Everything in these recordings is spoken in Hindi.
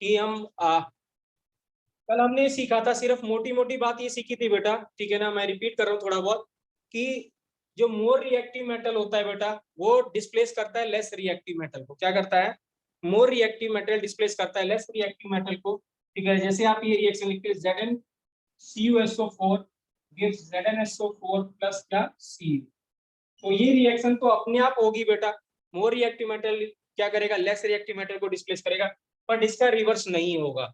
कि हम कल हमने सीखा था, सिर्फ मोटी मोटी बात ये सीखी थी बेटा, ठीक है ना, मैं रिपीट कर रहा हूँ थोड़ा बहुत, कि जो मोर रिएक्टिव मेटल होता है बेटा वो डिस्प्लेस करता है लेस रिएक्टिव मेटल को। क्या करता है? मोर रिएक्टिव मेटल डिस्प्लेस करता है लेस रिएक्टिव मेटल को। ठीक है, जैसे आप ये रिएक्शन लिखते हैं ZnCuSO4 gives ZnSO4 प्लस क्या Cu, तो ये रिएक्शन तो अपने आप होगी बेटा। मोर रिएक्टिव मेटल क्या करेगा? लेस रिएक्टिव मेटल को डिस्प्लेस करेगा, बट इसका रिवर्स नहीं होगा।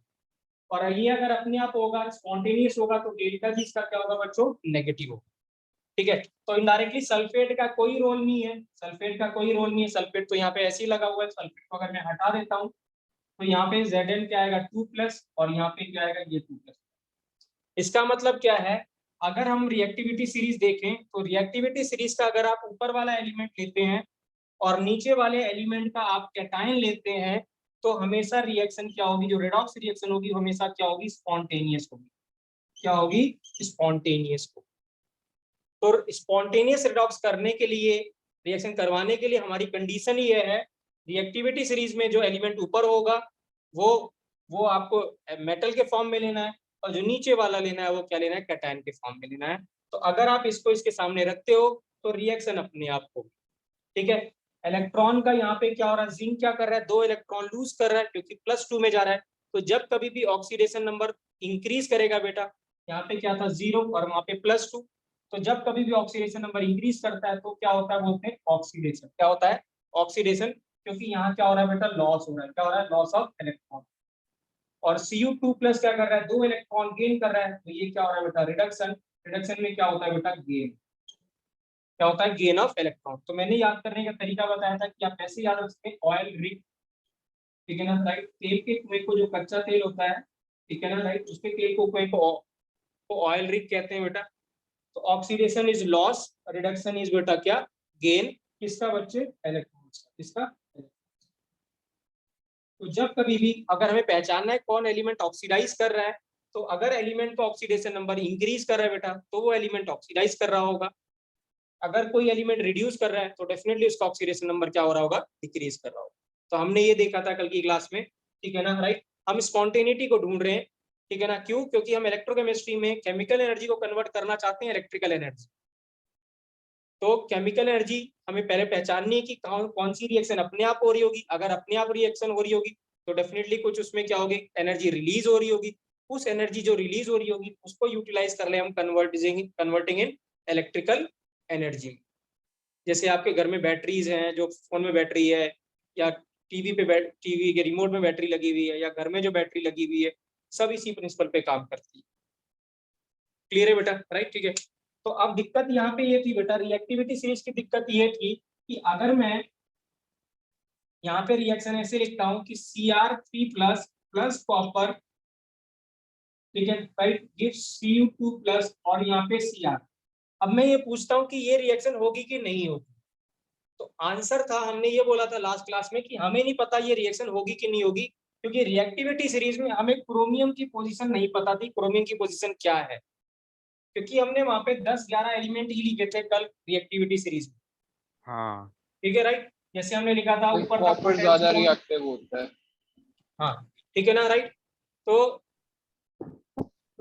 और ये अगर अपने आप होगा, स्पॉन्टेनियस होगा, तो डेल्टा जी इसका क्या होगा बच्चों? नेगेटिव होगा। ठीक है, तो इनडायरेक्टली सल्फेट का कोई रोल नहीं है, सल्फेट का कोई रोल नहीं है। सल्फेट तो यहाँ पे ऐसे ही लगा हुआ है, सल्फेट को अगर मैं हटा देता हूँ तो यहाँ पे Zn क्या आएगा 2+ और यहाँ पे क्या आएगा ये 2+। इसका मतलब क्या है? अगर हम रिएक्टिविटी सीरीज देखें तो रिएक्टिविटी सीरीज का अगर आप ऊपर वाला एलिमेंट लेते हैं और नीचे वाले एलिमेंट का आप कैटायन लेते हैं तो हमेशा रिएक्शन क्या होगी? जो रेडॉक्स रिएक्शन होगी हमेशा क्या होगी? स्पॉन्टेनियस होगी। क्या होगी? स्पॉन्टेनियस होगी। तो स्पॉन्टेनियस रिडॉक्स करने के लिए, रिएक्शन करवाने के लिए हमारी कंडीशन ही है, रिएक्टिविटी सीरीज में जो एलिमेंट ऊपर होगा वो आपको मेटल के फॉर्म में लेना है, और जो नीचे वाला लेना है वो क्या लेना है? कैटायन के फॉर्म में लेना है। तो अगर आप इसको इसके सामने रखते हो तो रिएक्शन अपने आप होगी। ठीक है, इलेक्ट्रॉन का यहाँ पे क्या हो रहा है? जिंक क्या कर रहा है? 2 इलेक्ट्रॉन लूज कर रहा है क्योंकि +2 में जा रहा है। तो जब कभी भी ऑक्सीडेशन नंबर इंक्रीज करेगा बेटा, यहाँ पे क्या था 0 और वहां पे +2, तो जब कभी भी ऑक्सीडेशन नंबर इंक्रीज करता है तो क्या होता है? बोलते हैं ऑक्सीडेशन। क्या होता है? ऑक्सीडेशन, क्योंकि यहाँ क्या हो रहा है बेटा? लॉस हो रहा है। क्या हो रहा है? Loss of electron. और Cu2+ क्या कर रहा है? 2 इलेक्ट्रॉन गेन कर रहा है, तो ये क्या हो रहा है बेटा? रिडक्शन। रिडक्शन में क्या होता है बेटा? गेन। क्या होता है? Gain of electron. तो मैंने याद करने का तरीका बताया था कि आप ऐसे याद रख सकते हैं, ऑयल रिग, ठीक है ना राइट, तेल के कुएं को, जो कच्चा तेल होता है, ठीक है ना राइट, उसके तेल को कुएं को ऑयल रिग कहते हैं बेटा। तो oxidation is loss, reduction is बेटा क्या? गेन। किसका बच्चे? इलेक्ट्रॉन्स का। किसका? तो जब कभी भी अगर हमें पहचानना है कौन एलिमेंट ऑक्सीडाइज कर रहा है, तो अगर एलिमेंट का ऑक्सीडेशन नंबर इंक्रीज कर रहा है बेटा तो वो एलिमेंट ऑक्सीडाइज कर रहा होगा। अगर कोई एलिमेंट रिड्यूस कर रहा है तो डेफिनेटली उसका ऑक्सीडेशन नंबर क्या हो रहा होगा? डिक्रीज कर रहा होगा। तो हमने ये देखा था कल की क्लास में, ठीक है ना राइट। हम स्पॉन्टेनिटी को ढूंढ रहे हैं, ठीक है ना, क्यों? क्योंकि हम इलेक्ट्रोकेमिस्ट्री में केमिकल एनर्जी को कन्वर्ट करना चाहते हैं इलेक्ट्रिकल एनर्जी। तो केमिकल एनर्जी हमें पहले पहचाननी है कि कौन सी रिएक्शन अपने आप हो रही होगी। अगर अपने आप रिएक्शन हो रही होगी तो डेफिनेटली कुछ उसमें क्या होगी? एनर्जी रिलीज हो रही होगी। उस एनर्जी जो रिलीज हो रही होगी उसको यूटिलाइज कर ले हम कन्वर्टिंग इन इलेक्ट्रिकल एनर्जी। जैसे आपके घर में बैटरीज हैं, जो फोन में बैटरी है, या टीवी के रिमोट में बैटरी लगी हुई है, या घर में जो बैटरी लगी हुई है, सब इसी प्रिंसिपल पे काम करती है। क्लियर है बेटा? राइट, ठीक है। तो अब दिक्कत यहाँ पे ये थी बेटा, रिएक्टिविटी सीरीज की दिक्कत ये थी कि अगर मैं यहाँ पे रिएक्शन ऐसे लिखता हूँ कि Cr3+ प्लस कॉपर, ठीक है राइट, गिव्स Cu2+ और यहाँ पे Cr। अब मैं ये पूछता हूँ कि ये रिएक्शन होगी कि नहीं होगी? तो आंसर था, हमने ये बोला था लास्ट क्लास में कि हमें नहीं पता ये रिएक्शन होगी कि नहीं होगी, क्योंकि रिएक्टिविटी सीरीज में हमें क्रोमियम की पोजीशन नहीं पता थी। क्रोमियम की पोजीशन क्या है? क्योंकि हमने वहां पे 10-11 एलिमेंट ही लिखे थे कल रिएक्टिविटी सीरीज में। हाँ, ठीक है राइट, जैसे हमने लिखा था ऊपर था कॉपर ज्यादा रिएक्टिव होता है। हाँ, ठीक है ना राइट। तो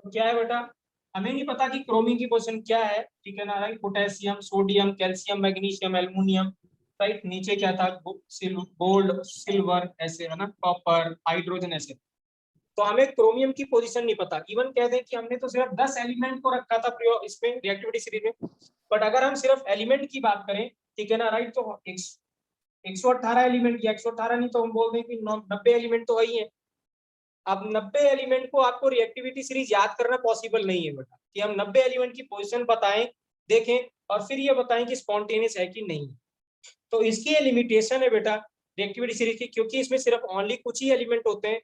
क्या है बेटा? हमें नहीं पता कि क्रोमियम की पोजीशन क्या है, ठीक है ना right. Potassium, sodium, calcium, magnesium, aluminium, right. नीचे क्या था? गोल्ड, सिल्वर, ऐसे है ना, कॉपर, हाइड्रोजन, ऐसे। तो हमें क्रोमियम की पोजीशन नहीं पता। इवन कह दें कि हमने तो सिर्फ 10 एलिमेंट को रखा था इसमें रिएक्टिविटी सीरीज में, बट अगर हम सिर्फ एलिमेंट की बात करें, ठीक है ना राइट, तो 118 एलिमेंट, या 118 नहीं तो हम बोल दें कि 90 एलिमेंट तो वही है। अब 90 एलिमेंट को आपको रिएक्टिविटी सीरीज याद करना पॉसिबल नहीं है बेटा, कि हम 90 एलिमेंट की पोजीशन बताएं, देखें, और फिर ये बताएं कि स्पॉन्टेनियस है कि नहीं। तो इसकी ये लिमिटेशन है बेटा रिएक्टिविटी सीरीज की, क्योंकि इसमें सिर्फ ओनली कुछ ही एलिमेंट होते हैं।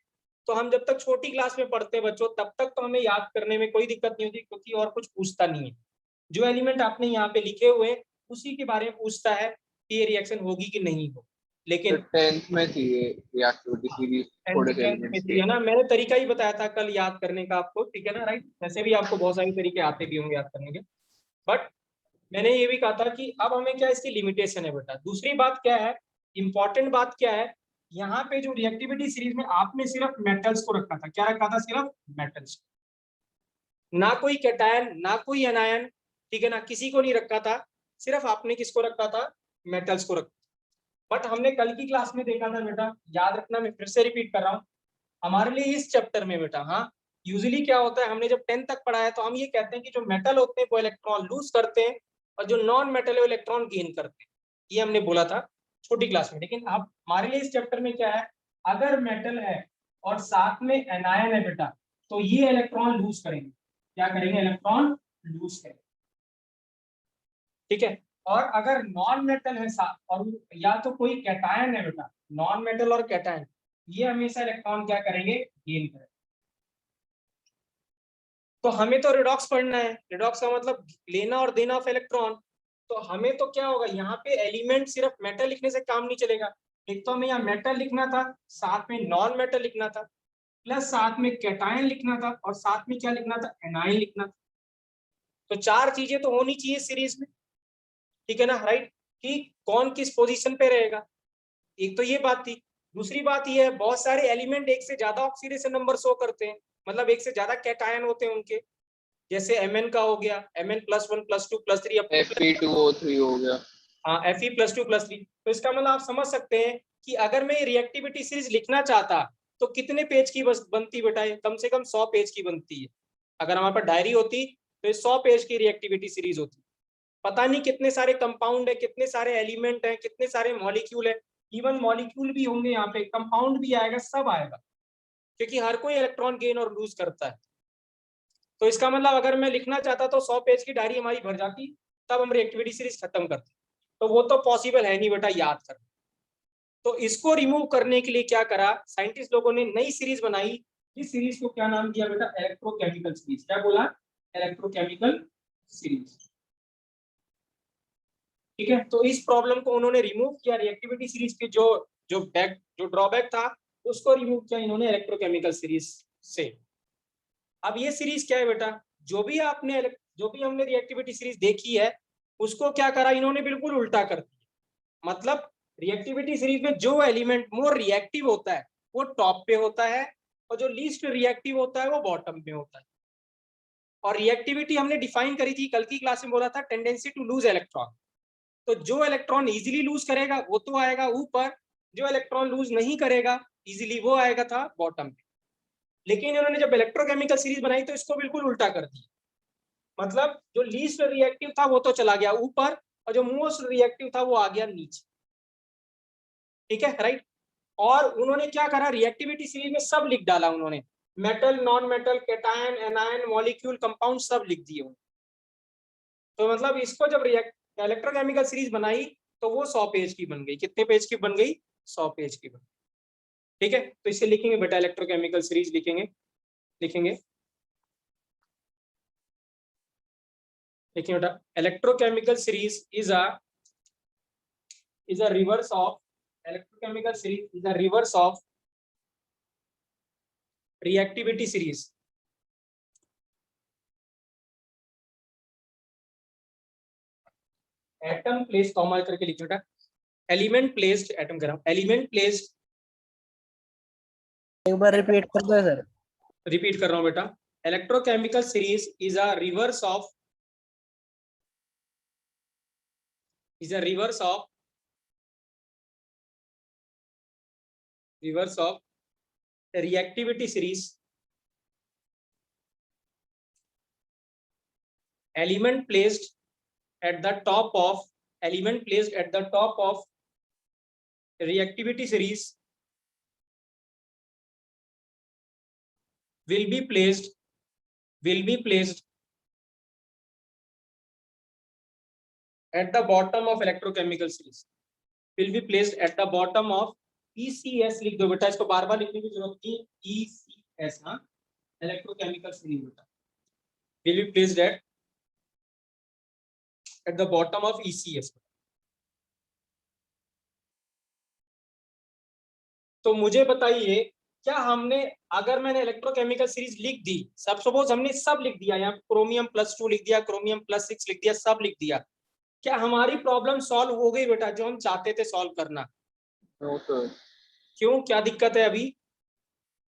तो हम जब तक छोटी क्लास में पढ़ते हैं बच्चों, तब तक तो हमें याद करने में कोई दिक्कत नहीं होती, क्योंकि और कुछ पूछता नहीं है। जो एलिमेंट आपने यहाँ पे लिखे हुए हैं उसी के बारे में पूछता है कि ये रिएक्शन होगी कि नहीं हो। तो लेकिन 10th में थी ये रिएक्टिविटी सीरीज, थोड़े से एलिमेंट्स है के। ना, मैंने तरीका ही बताया था कल याद करने का आपको, ठीक है ना राइट। वैसे भी आपको बहुत सारे तरीके आते भी होंगे याद करने के, बट मैंने ये भी कहा था कि अब हमें क्या इसकी लिमिटेशन है बेटा। दूसरी बात क्या है, इंपॉर्टेंट बात क्या है, यहाँ पे जो रिएक्टिविटी सीरीज में आपने सिर्फ मेटल्स को रखा था, क्या रखा था? सिर्फ मेटल्स, ना कोई कैटायन ना कोई एनायन, ठीक है ना, किसी को नहीं रखा था, सिर्फ आपने किसको रखा था? मेटल्स को रखा। बट हमने कल की क्लास में देखा था बेटा, याद रखना, मैं फिर से रिपीट कर रहा हूँ, हमारे लिए इस चैप्टर में बेटा, हाँ, यूजुअली क्या होता है, हमने जब 10 तक पढ़ा है तो हम ये कहते हैं कि जो मेटल होते हैं वो इलेक्ट्रॉन लूज करते हैं और जो नॉन मेटल है वो इलेक्ट्रॉन गेन करते हैं, ये हमने बोला था छोटी क्लास में। लेकिन अब हमारे लिए इस चैप्टर में क्या है, अगर मेटल है और साथ में एनायन है बेटा, तो ये इलेक्ट्रॉन लूज करेंगे, क्या करेंगे? इलेक्ट्रॉन लूज करेंगे, ठीक है। और अगर नॉन मेटल है साथ, और या तो कोई कैटायन है बेटा, नॉन मेटल और कैटायन, ये हमेशा इलेक्ट्रॉन क्या करेंगे? गेन करेंगे। तो हमें तो रिडॉक्स पढ़ना है, रिडॉक्स का मतलब लेना और देना ऑफ इलेक्ट्रॉन। तो हमें तो क्या होगा, यहाँ पे एलिमेंट सिर्फ मेटल लिखने से काम नहीं चलेगा, एक तो हमें यहाँ मेटल लिखना था, साथ में नॉन मेटल लिखना था, प्लस साथ में कैटायन लिखना था, और साथ में क्या लिखना था? एनायन लिखना था। तो चार चीजें तो होनी चाहिए सीरीज में, ठीक है ना, राइट, कि कौन किस पोजीशन पे रहेगा। एक तो ये बात थी। दूसरी बात ये है, बहुत सारे एलिमेंट एक से ज्यादा ऑक्सीडेशन नंबर शो करते हैं, मतलब एक से ज्यादा कैटायन होते हैं उनके, जैसे Mn का हो गया, Mn +1 +2 +3, Fe2O3 हो गया। हाँ, Fe +2 +3। तो इसका मतलब आप समझ सकते हैं कि अगर मैं रिएक्टिविटी सीरीज लिखना चाहता तो कितने पेज की बस बनती बेटा? कम से कम 100 पेज की बनती है। अगर हमारे पास डायरी होती तो 100 पेज की रिएक्टिविटी सीरीज होती। पता नहीं कितने सारे कंपाउंड है, कितने सारे एलिमेंट है, कितने सारे मॉलिक्यूल है, इवन मॉलिक्यूल भी होंगे यहाँ पे, कंपाउंड भी आएगा, सब आएगा, क्योंकि हर कोई इलेक्ट्रॉन गेन और लूज करता है। तो इसका मतलब अगर मैं लिखना चाहता तो 100 पेज की डायरी हमारी भर जाती, तब हम रिएक्टिविटी सीरीज खत्म करते। तो वो तो पॉसिबल है नहीं बेटा, याद कर। तो इसको रिमूव करने के लिए क्या करा, साइंटिस्ट लोगों ने नई सीरीज बनाई। इस सीरीज को क्या नाम दिया बेटा? Electrochemical series. क्या बोला? इलेक्ट्रोकेमिकल सीरीज, ठीक है। तो इस प्रॉब्लम को उन्होंने रिमूव किया, रिएक्टिविटी सीरीज के जो ड्रॉबैक था उसको रिमूव किया इन्होंने इलेक्ट्रोकेमिकल सीरीज से। अब ये सीरीज क्या है बेटा, जो भी हमने रिएक्टिविटी सीरीज देखी है उसको क्या करा इन्होंने? बिल्कुल उल्टा कर दिया। मतलब रिएक्टिविटी सीरीज में जो एलिमेंट मोर रिएक्टिव होता है वो टॉप पे होता है, और जो लीस्ट रिएक्टिव होता है वो बॉटम पे होता है। और रिएक्टिविटी हमने डिफाइन करी थी कल की क्लास में, बोला था टेंडेंसी टू लूज इलेक्ट्रॉन। तो जो इलेक्ट्रॉन इजीली लूज करेगा वो तो आएगा ऊपर, जो इलेक्ट्रॉन लूज नहीं करेगा इजीली वो आएगा था बॉटम पे। लेकिन इन्होंने जब इलेक्ट्रोकेमिकल सीरीज बनाई तो इसको बिल्कुल उल्टा कर दिया। मतलब जो लीस्ट रिएक्टिव था वो तो चला गया ऊपर, और जो मोस्ट रिएक्टिव था वो आ गया नीचे, ठीक है, राइट। और उन्होंने क्या करा, रिएक्टिविटी सीरीज में सब लिख डाला उन्होंने, metal, non metal, cation, anion, molecule, compound, सब लिख दिए। तो मतलब इसको जब इलेक्ट्रोकेमिकल सीरीज बनाई तो वो 100 पेज की बन गई। कितने पेज की बन गई? 100 पेज की बन गई, ठीक है। तो इसे लिखेंगे बेटा, इलेक्ट्रोकेमिकल सीरीज लिखेंगे, लिखेंगे देखिए बेटा, electrochemical series is a reverse of, electrochemical series is a reverse of reactivity series. Atom place, comma करके लिखिए बेटा, एलिमेंट प्लेस्ड, एटम कर रहा हूं, एलिमेंट प्लेस्ड, एक बार रिपीट कर दो सर। रिपीट कर रहा हूं बेटा, electrochemical series is a reverse of, is a reverse of reactivity series, element placed at the top of, element placed at the top of reactivity series will be placed at the bottom of electrochemical series, will be placed at the bottom of ECS। लिख दो बेटा, इसको बार बार लिखने की जरूरत नहीं, ECS, हाँ, electrochemical series बेटा, will be placed at the bottom of ECS। तो मुझे बताइए, क्या हमने, अगर मैंने इलेक्ट्रोकेमिकल सीरीज लिख दी, सब सपोज हमने सब लिख दिया, यहाँ क्रोमियम +2 लिख दिया, क्रोमियम +6 लिख दिया, सब लिख दिया, क्या हमारी प्रॉब्लम सॉल्व हो गई बेटा, जो हम चाहते थे सॉल्व करना? No sir. क्यों, क्या दिक्कत है अभी?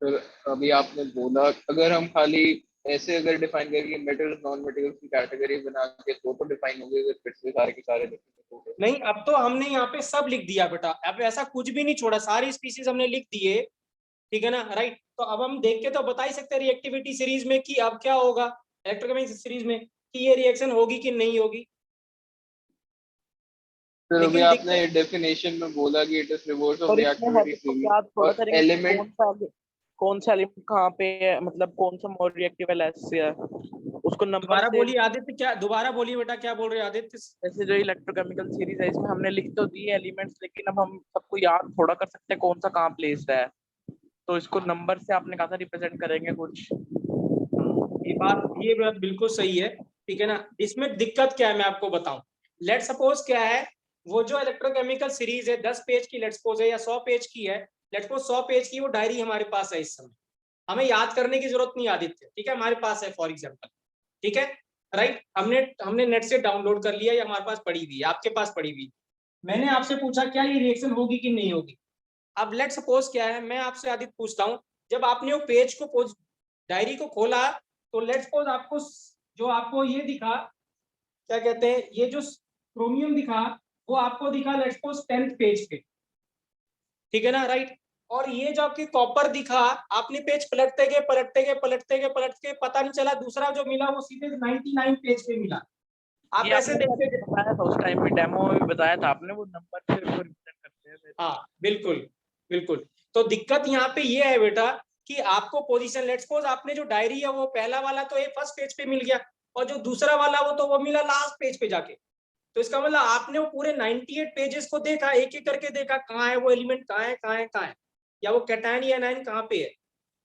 तो अभी आपने बोला अगर हम खाली ऐसे अगर डिफाइन करेंगे मेटल्स नॉन मेटल्स की कैटेगरी बना के तो डिफाइन होंगे, अगर फिर से सारे के सारे देखेंगे नहीं, अब तो हमने यहाँ पे सब लिख दिया बेटा, अब ऐसा कुछ भी नहीं छोड़ा, सारी स्पीसीज हमने लिख दिए, ठीक है ना, राइट। तो अब हम देख के तो बता ही सकते हैं रिएक्टिविटी सीरीज में कि अब क्या होगा, इलेक्ट्रोकेमिकल सीरीज में, कि ये रिएक्शन होगी कि नहीं होगी। फिर अभी लेकिन आपने दिक्कत, डेफिनेशन में बोला कि इट इज रिवर्स ऑफ और इसमें है रिएक्टिविटी तो सीरीज क्या थोड़ा और करेंगे कि एलिमेंट कौन सा एलिमेंट कहाँ पे है, मतलब कौन सा मोर रिएक्टिव है लेस से है, उसको नंबर दोबारा से। बोलिए आदित्य, क्या दोबारा बोलिए बेटा, क्या बोल रहे हैं आदित्य? जैसे जो इलेक्ट्रोकेमिकल सीरीज है इसमें हमने लिख तो दिए एलिमेंट्स, लेकिन अब हम सबको याद थोड़ा कर सकते हैं कौन सा कहाँ प्लेस्ड है, तो इसको नंबर से आपने कहा था रिप्रेजेंट करेंगे कुछ। ये बात बिल्कुल सही है, ठीक है ना। इसमें दिक्कत क्या है मैं आपको बताऊं। लेट सपोज क्या है, वो जो इलेक्ट्रोकेमिकल सीरीज है 10 पेज की लेट सपोज है, या 100 पेज की है, लेट सपोज 100 पेज की वो डायरी हमारे पास है इस समय, हमें याद करने की जरूरत नहीं आदित्य, ठीक है, हमारे पास है फॉर एग्जाम्पल, ठीक है, राइट। हमने नेट से डाउनलोड कर लिया या हमारे पास पड़ी हुई है, आपके पास पड़ी हुई, मैंने आपसे पूछा क्या ये रिएक्शन होगी कि नहीं होगी। अब लेट सपोज क्या है, मैं आपसे आदित्य पूछता हूँ, जब आपने वो पेज को डायरी को खोला, तो लेट सपोज आपको जो आपको ये दिखा, क्या कहते हैं, ये जो क्रोमियम दिखा, वो आपको दिखा लेट सपोज 10th पेज पे, ठीक है ना, राइट। और ये जो आपकी कॉपर दिखा, आपने पेज पलटते गए पलटते गए पलटते गए पलटते गए, पता नहीं चला दूसरा जो मिला वो सीधे 99 पेज पे मिला। आप ये ऐसे आपने देखते, बताया था उस टाइम में, डेमो में भी बताया था आपने, वो नंबर से उसको रिप्रेजेंट करते हैं। हाँ बिल्कुल बिल्कुल। तो दिक्कत यहाँ पे ये है बेटा कि आपको पोजीशन, लेट्स सपोज आपने जो डायरी है वो पहला वाला तो ये फर्स्ट पेज पे मिल गया, और जो दूसरा वाला वो मिला लास्ट पेज पे जाके। तो इसका मतलब आपने वो पूरे 98 पेजेस को देखा, एक एक करके देखा कहाँ है वो एलिमेंट, कहाँ है कहाँ है कहाँ है, या वो कैटायन या एनायन कहाँ पे है।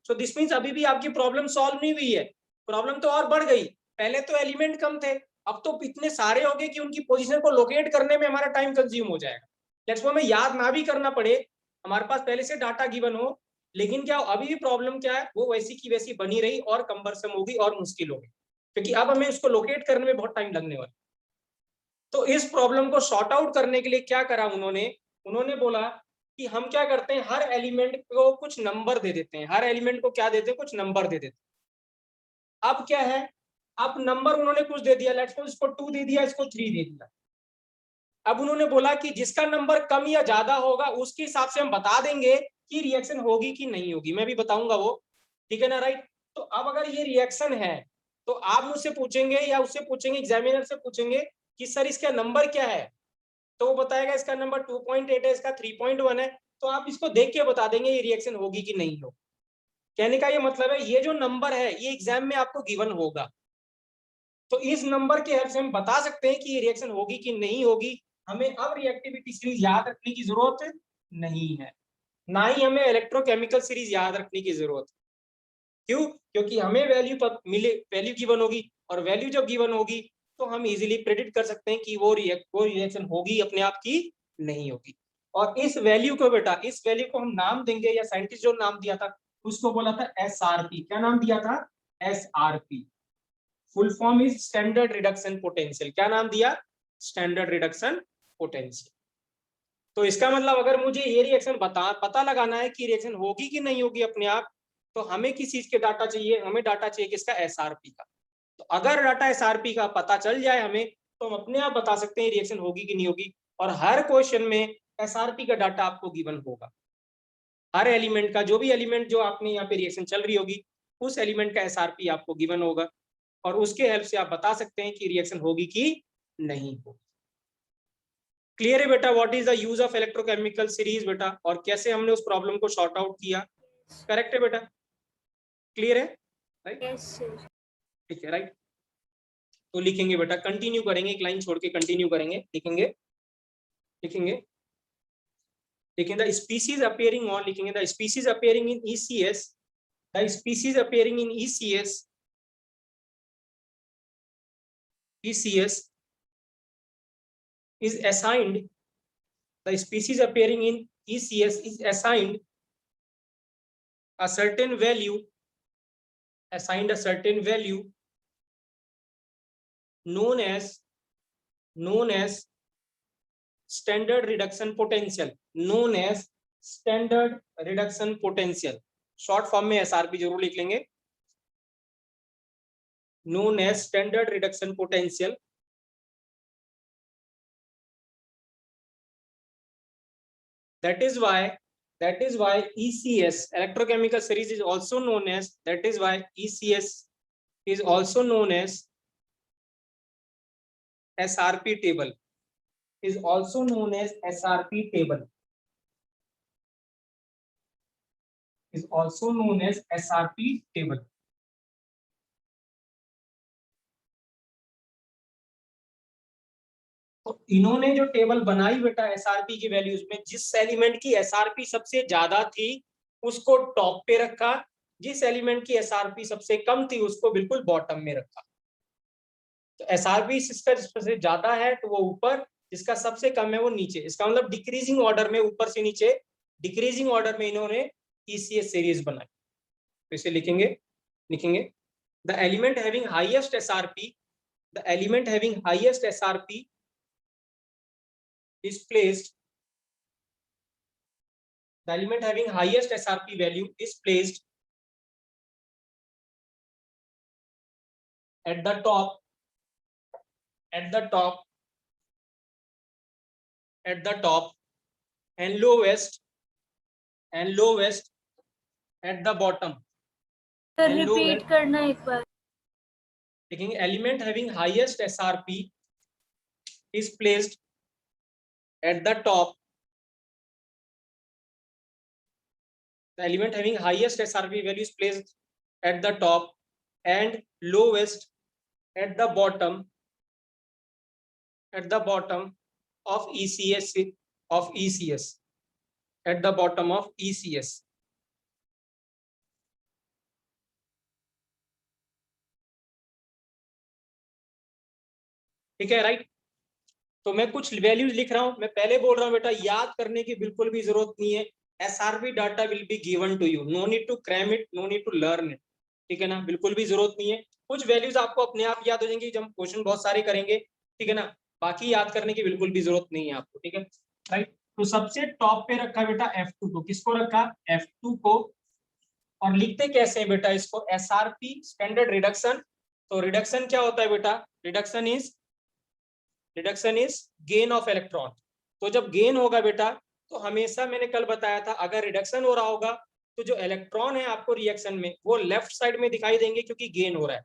सो दिस मीन्स अभी भी आपकी प्रॉब्लम सॉल्व नहीं हुई है, प्रॉब्लम तो और बढ़ गई। पहले तो एलिमेंट कम थे, अब तो इतने सारे हो गए कि उनकी पोजीशन को लोकेट करने में हमारा टाइम कंज्यूम हो जाएगा। लेट्स सपोज हमें याद ना भी करना पड़े, हमारे पास पहले से डाटा गिवन हो, लेकिन क्या अभी भी प्रॉब्लम क्या है, वो वैसी की वैसी बनी रही और कम्बरसम होगी और मुश्किल होगी, क्योंकि अब हमें उसको लोकेट करने में बहुत टाइम लगने वाला। तो इस प्रॉब्लम को सॉर्ट आउट करने के लिए क्या करा उन्होंने बोला कि हम क्या करते हैं, हर एलिमेंट को कुछ नंबर दे देते हैं, हर एलिमेंट को क्या देते हैं, कुछ नंबर दे देते हैं। अब क्या है, अब नंबर उन्होंने कुछ दे दिया, लेट्स सपोज इसको 2 दे दिया, इसको 3 दे दिया। अब उन्होंने बोला कि जिसका नंबर कम या ज्यादा होगा उसके हिसाब से हम बता देंगे कि रिएक्शन होगी कि नहीं होगी, मैं भी बताऊंगा वो, ठीक है ना, राइट। तो अब अगर ये रिएक्शन है तो आप मुझसे पूछेंगे या उससे पूछेंगे, एग्जामिनर से पूछेंगे कि सर इसका नंबर क्या है, तो वो बताएगा इसका नंबर 2.8 है, इसका 3.1 है, तो आप इसको देख के बता देंगे ये रिएक्शन होगी कि नहीं हो। कहने का ये मतलब है ये जो नंबर है ये एग्जाम में आपको गिवन होगा, तो इस नंबर के हेल्प से हम बता सकते हैं कि ये रिएक्शन होगी कि नहीं होगी। हमें अब रिएक्टिविटी सीरीज याद रखने की जरूरत नहीं है, ना ही हमें इलेक्ट्रोकेमिकल सीरीज याद रखने की जरूरत है। क्यों? क्योंकि हमें वैल्यू मिले, वैल्यू गिवन होगी, और वैल्यू जब गिवन होगी तो हम इजीली प्रेडिक्ट कर सकते हैं कि वो रिएक्शन होगी अपने आप की नहीं होगी। और इस वैल्यू को बेटा, इस वैल्यू को हम नाम देंगे, या साइंटिस्ट जो नाम दिया था उसको बोला था SRP। क्या नाम दिया था? SRP। Full form is standard reduction potential. क्या नाम दिया? Standard reduction potential. तो इसका मतलब अगर मुझे ये रिएक्शन पता लगाना है कि रिएक्शन होगी कि नहीं होगी अपने आप, तो हमें किस चीज के डाटा चाहिए? हमें डाटा चाहिए किसका? SRP का। तो अगर डाटा SRP का पता चल जाए हमें, तो हम अपने आप बता सकते हैं रिएक्शन होगी कि नहीं होगी। और हर क्वेश्चन में SRP का डाटा आपको गिवन होगा, हर एलिमेंट का, जो भी एलिमेंट जो आपने यहाँ पे रिएक्शन चल रही होगी उस एलिमेंट का SRP आपको गिवन होगा, और उसके हेल्प से आप बता सकते हैं कि रिएक्शन होगी कि नहीं होगी। क्लियर है बेटा what is the use of electrochemical series बेटा, और कैसे हमने उस प्रॉब्लम को सॉर्ट आउट किया? करेक्ट है बेटा? क्लियर है? Right, yes sir. ठीक है, राइट। तो लिखेंगे बेटा, कंटिन्यू करेंगे, एक लाइन छोड़ के कंटिन्यू करेंगे, लिखेंगे लिखेंगे लिखेंगे द स्पीसीज अपियरिंग ऑन, लिखेंगे the species appearing in ECS, the species appearing in ECS is assigned, the species appearing in ECS is assigned a certain value, assigned a certain value known as standard reduction potential, known as standard reduction potential, short form में एसआरपी जरूर लिख लेंगे, known as standard reduction potential. That is why ECS, electrochemical series, is also known as, that is why ECS is also known as SRP table, is also known as SRP table, is also known as SRP table. तो इन्होंने जो टेबल बनाई बेटा एसआरपी की वैल्यूज में, जिस एलिमेंट की एसआरपी सबसे ज्यादा थी उसको टॉप पे रखा, जिस एलिमेंट की एसआरपी सबसे कम थी उसको बिल्कुल बॉटम में रखा। तो एसआरपी जिसका सबसे ज्यादा है तो वो ऊपर, जिसका सबसे कम है वो नीचे। इसका मतलब डिक्रीजिंग ऑर्डर में, ऊपर से नीचे डिक्रीजिंग ऑर्डर में इन्होंने ईसीएस सीरीज बनाई। तो इसे लिखेंगे the element having highest SRP, the element having highest SRP is placed, the element having highest SRP value is placed at the top, and lowest at the bottom. Repeat करना एक बार। लेकिन element having highest SRP is placed at the top, the element having highest SRP value is placed at the top and lowest at the bottom of ECS, at the bottom of ECS. ठीक है, राइट। तो मैं कुछ वैल्यूज लिख रहा हूं, मैं पहले बोल रहा हूं बेटा याद करने की बिल्कुल भी जरूरत नहीं है। SRP data will be given to you, no need to cram it, no need to learn it, ठीक है ना, बिल्कुल भी जरूरत नहीं है। कुछ वैल्यूज आपको अपने आप याद हो जाएंगी जब हम क्वेश्चन बहुत सारे करेंगे, ठीक है ना, बाकी याद करने की बिल्कुल भी जरूरत नहीं है आपको, ठीक है, राइट। तो सबसे टॉप पे रखा बेटा F2 को, किसको रखा, F2 को। और लिखते कैसे हैं बेटा इसको, एसआरपी स्टैंडर्ड रिडक्शन। तो रिडक्शन क्या होता है बेटा, reduction is gain of electron. तो जब गेन होगा बेटा, तो हमेशा मैंने कल बताया था अगर रिडक्शन हो रहा होगा तो जो इलेक्ट्रॉन है आपको रिएक्शन में वो लेफ्ट साइड में दिखाई देंगे क्योंकि गेन हो रहा है।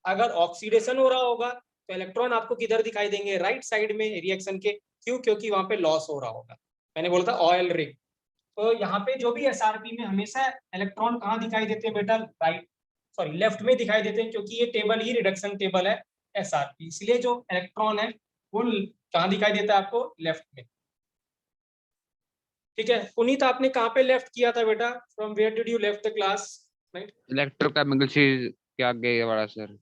अगर ऑक्सीडेशन हो रहा होगा तो इलेक्ट्रॉन आपको किधर दिखाई देंगे, राइट साइड में रिएक्शन के। क्यों, क्योंकि वहां पे लॉस हो रहा होगा। मैंने बोला था ऑयल रिंग। तो यहाँ पे जो भी एसआरपी में हमेशा इलेक्ट्रॉन कहाँ दिखाई देते हैं बेटा, लेफ्ट में दिखाई देते हैं, क्योंकि ये टेबल ही रिडक्शन टेबल है एसआरपी, इसलिए जो इलेक्ट्रॉन है वो कहाँ दिखाई देता है आपको, लेफ्ट में, ठीक है। पुनीत आपने कहाँ पे लेफ्ट किया था बेटा, from where did you left the class, right, electrochemical series के आगे वाला सर।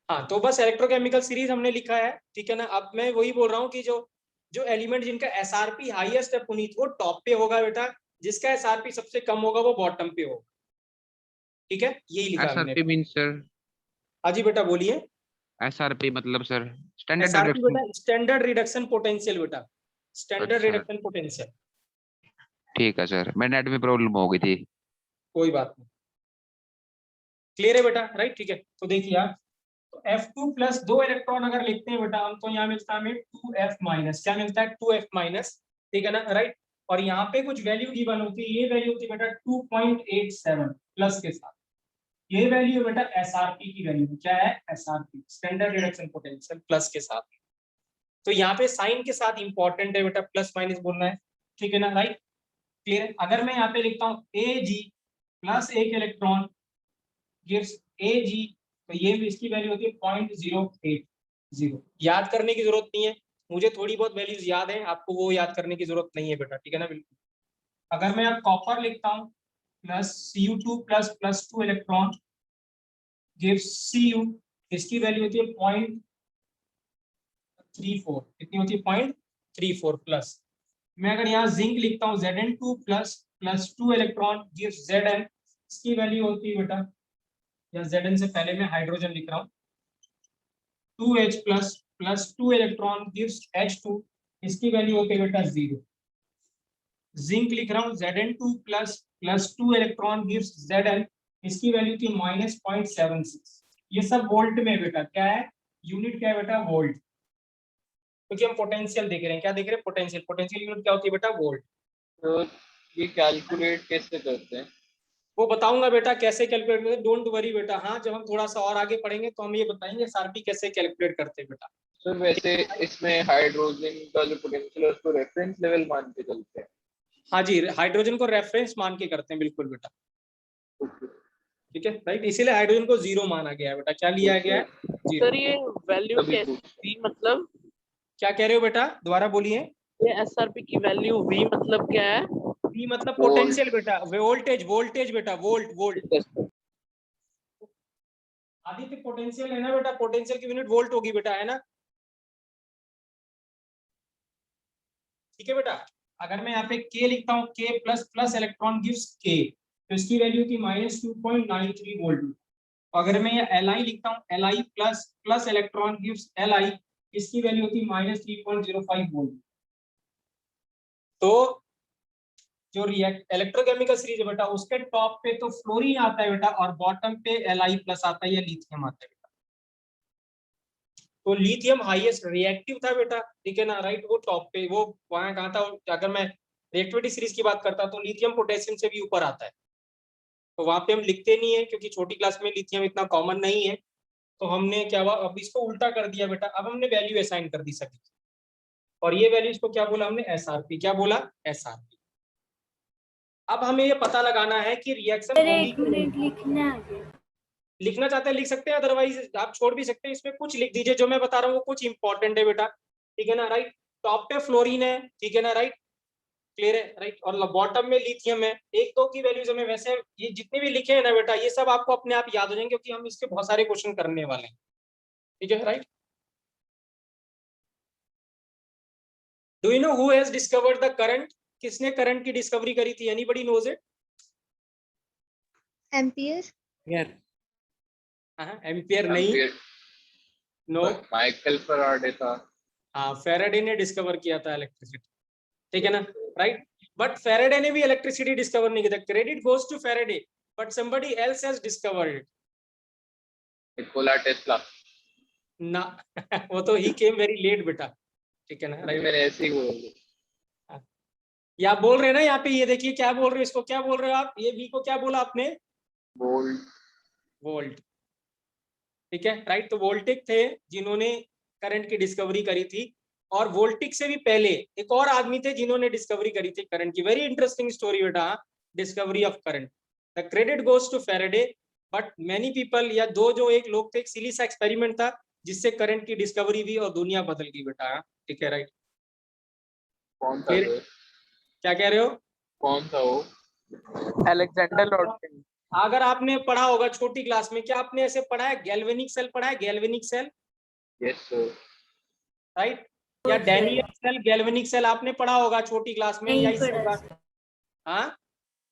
हाँ, तो बस इलेक्ट्रोकेमिकल सीरीज हमने लिखा है, ठीक है ना। अब मैं वही बोल रहा हूँ कि जो एलिमेंट जिनका एसआरपी हाईएस्ट है पुनीत, वो टॉप पे होगा बेटा, जिसका एसआरपी सबसे कम होगा वो बॉटम पे होगा, ठीक है, यही लिखा है एसआरपी मींस सर, हाँ जी बेटा बोलिए। एसआरपी मतलब सर स्टैंडर्ड एसआरपी रिडक्शन। बेटा स्टैंडर्ड रिडक्शन पोटेंशियल बेटा, स्टैंडर्ड अच्छा। Reduction potential. ठीक है सर, मैं नेट में प्रॉब्लम हो गई थी। कोई बात नहीं, क्लियर है बेटा, राइट, ठीक है। तो देखिए आप, तो F2 प्लस 2 इलेक्ट्रॉन अगर लिखते हैं बेटा हम, तो यहाँ मिलता है हमें 2F माइनस, क्या मिलता है 2F माइनस, ठीक है ना, राइट। और यहाँ पे कुछ वैल्यू गिवन होती है, ये वैल्यू होती है बेटा 2.87 प्लस के साथ, ये वैल्यू बेटा एसआरपी की वैल्यू, क्या है SRP standard reduction potential plus के साथ। तो यहाँ पे साइन के साथ इंपॉर्टेंट है बेटा, प्लस माइनस बोलना है, ठीक है ना, राइट, क्लियर है। अगर मैं यहाँ पे लिखता हूँ Ag प्लस एक इलेक्ट्रॉन गिव्स Ag, तो ये भी इसकी वैल्यू होती है 0.080। याद करने की जरूरत नहीं है, मुझे थोड़ी बहुत वैल्यूज याद है, आपको वो याद करने की जरूरत नहीं है बेटा, ठीक है ना, बिल्कुल। अगर मैं अब कॉपर लिखता हूँ plus Cu2 plus plus 2 electron gives Cu, इसकी वैल्यू होती है 0.34, कितनी होती है 0.34 प्लस। मैं अगर यहाँ जिंक लिखता हूँ Zn2 plus plus 2 electron gives Zn, इसकी वैल्यू होती है बेटा, या Zn से पहले मैं हाइड्रोजन लिख रहा हूँ 2H plus plus 2 electron gives H2, इसकी वैल्यू होती है बेटा 0। जिंक लिख रहा हूँ Zn2 plus 2 electron gives Zn, इसकी वैल्यू थी -0.76। ये सब वोल्ट में बेटा, क्या है यूनिट, क्या है बेटा वोल्ट, क्योंकि हम पोटेंशियल देख रहे हैं। क्या देख रहे हैं पोटेंशियल, पोटेंशियल यूनिट क्या होती है बेटा वोल्ट। तो ये कैलकुलेट कैसे करते हैं? वो बताऊंगा बेटा कैसे कैलकुलेट करते, डोंट वरी बेटा। हाँ जब हम थोड़ा सा और आगे पढ़ेंगे तो हम ये बताएंगे एसआरपी कैसे कैलकुलेट करते हैं बेटा। सर वैसे इसमें हाइड्रोजन का जो पोटेंशियल है उसको रेफरेंस लेवल मान के चलते हैं। हाँ जी, हाइड्रोजन को रेफरेंस मान के करते हैं, बिल्कुल बेटा, ठीक है राइट। इसीलिए हाइड्रोजन को 0 माना गया है बेटा। क्या लिया गया है 0। सर ये वैल्यू तभी कैसे V मतलब, क्या कह रहे हो बेटा, दोबारा बोलिए। ये SRP की वैल्यू V मतलब क्या है? V मतलब पोटेंशियल बेटा, वोल्टेज, वोल्टेज बेटा, वोल्ट वोल्ट। आदित्य पोटेंशियल है ना बेटा, पोटेंशियल की यूनिट वोल्ट होगी बेटा, है ना, ठीक है बेटा। अगर मैं यहाँ पे K लिखता हूँ, K plus plus electron gives K, तो इसकी वैल्यू थी -2.93 वोल्ट। अगर मैं ये Li लिखता हूँ, Li plus plus electron gives Li, इसकी वैल्यू थी -3.05 वोल्ट। तो जो रिएक्ट इलेक्ट्रोकेमिकल सीरीज है बेटा, उसके टॉप पे तो फ्लोरीन आता है बेटा, और बॉटम पे Li प्लस आता है या लिथियम आता है बेटा। तो लिथियम हाईएस्ट रिएक्टिव था बेटा, ठीक है ना, राइट। वो टॉप पे, वो वहां कहा था, अगर मैं रिएक्टिविटी सीरीज की बात करता तो लिथियम पोटेशियम से भी ऊपर आता है। तो वहां पे हम लिखते नहीं है क्योंकि छोटी क्लास में लिथियम इतना कॉमन नहीं है। तो हमने क्या हुआ, अब इसको उल्टा कर दिया बेटा, अब हमने वैल्यू असाइन कर दी सभी, और ये वैल्यू इसको क्या बोला हमने एसआरपी, क्या बोला एसआरपी। अब हमें ये पता लगाना है कि रिएक्शन सर होगी 1 मिनट लिखना है। लिखना चाहते हैं लिख सकते हैं, अदरवाइज आप छोड़ भी सकते हैं। इसमें कुछ लिख दीजिए, जो मैं बता रहा हूँ वो कुछ इंपॉर्टेंट है बेटा, ठीक है ना, राइट। टॉप पे फ्लोरीन है, ठीक है ना, राइट, क्लियर है, राइट, और बॉटम में लिथियम है। एक दो की वैल्यूज हमें वैसे, ये जितने भी लिखे हैं ना बेटा, ये सब आपको अपने आप याद हो जाएंगे क्योंकि हम इसके बहुत सारे क्वेश्चन करने वाले हैं, ठीक है, right. Do you know who has discovered the current, किसने करंट की डिस्कवरी करी थी, anybody knows it? Ampere. Ampere नहीं, नो, माइकल फैराडे था। हाँ फेराडे ने डिस्कवर किया था इलेक्ट्रिसिटी, ठीक है ना, राइट। बट फेराडे ने भी इलेक्ट्रिसिटी डिस्कवर नहीं किया था, credit goes to Faraday, but somebody else has discovered it. Nikola Tesla. ना वो तो ही केम वेरी लेट बेटा, ठीक है ना, राइट। मैंने ऐसे ही बोल दिया। या बोल रहे हैं ना यहाँ पे, ये देखिए क्या बोल रहे हो, इसको क्या बोल रहे हो आप, ये भी को क्या बोला आपने, वोल्ट। वोल्ट, ठीक है, राइट। तो वोल्टिक थे जिन्होंने करंट की डिस्कवरी करी थी, और वोल्टिक से भी पहले एक और आदमी थे जिन्होंने डिस्कवरी करी थी करंट की। वेरी इंटरेस्टिंग स्टोरी बेटा, discovery of current. The credit goes to Faraday, but many people, या दो जो एक लोग थे, एक सिली सा एक्सपेरिमेंट था जिससे करंट की डिस्कवरी हुई और दुनिया बदल गई बेटा, ठीक है, राइट। कौन था फिर सर? क्या कह रहे हो, कौन था वो? अलेक्जेंडर लॉर्डसन। अगर आपने पढ़ा होगा छोटी क्लास में, क्या आपने ऐसे पढ़ा है, गैल्वेनिक सेल पढ़ा है, galvanic cell, yes sir. Right, या डैनियल सेल, गैल्वेनिक सेल आपने पढ़ा होगा छोटी क्लास में, या नहीं इस पढ़ा, हाँ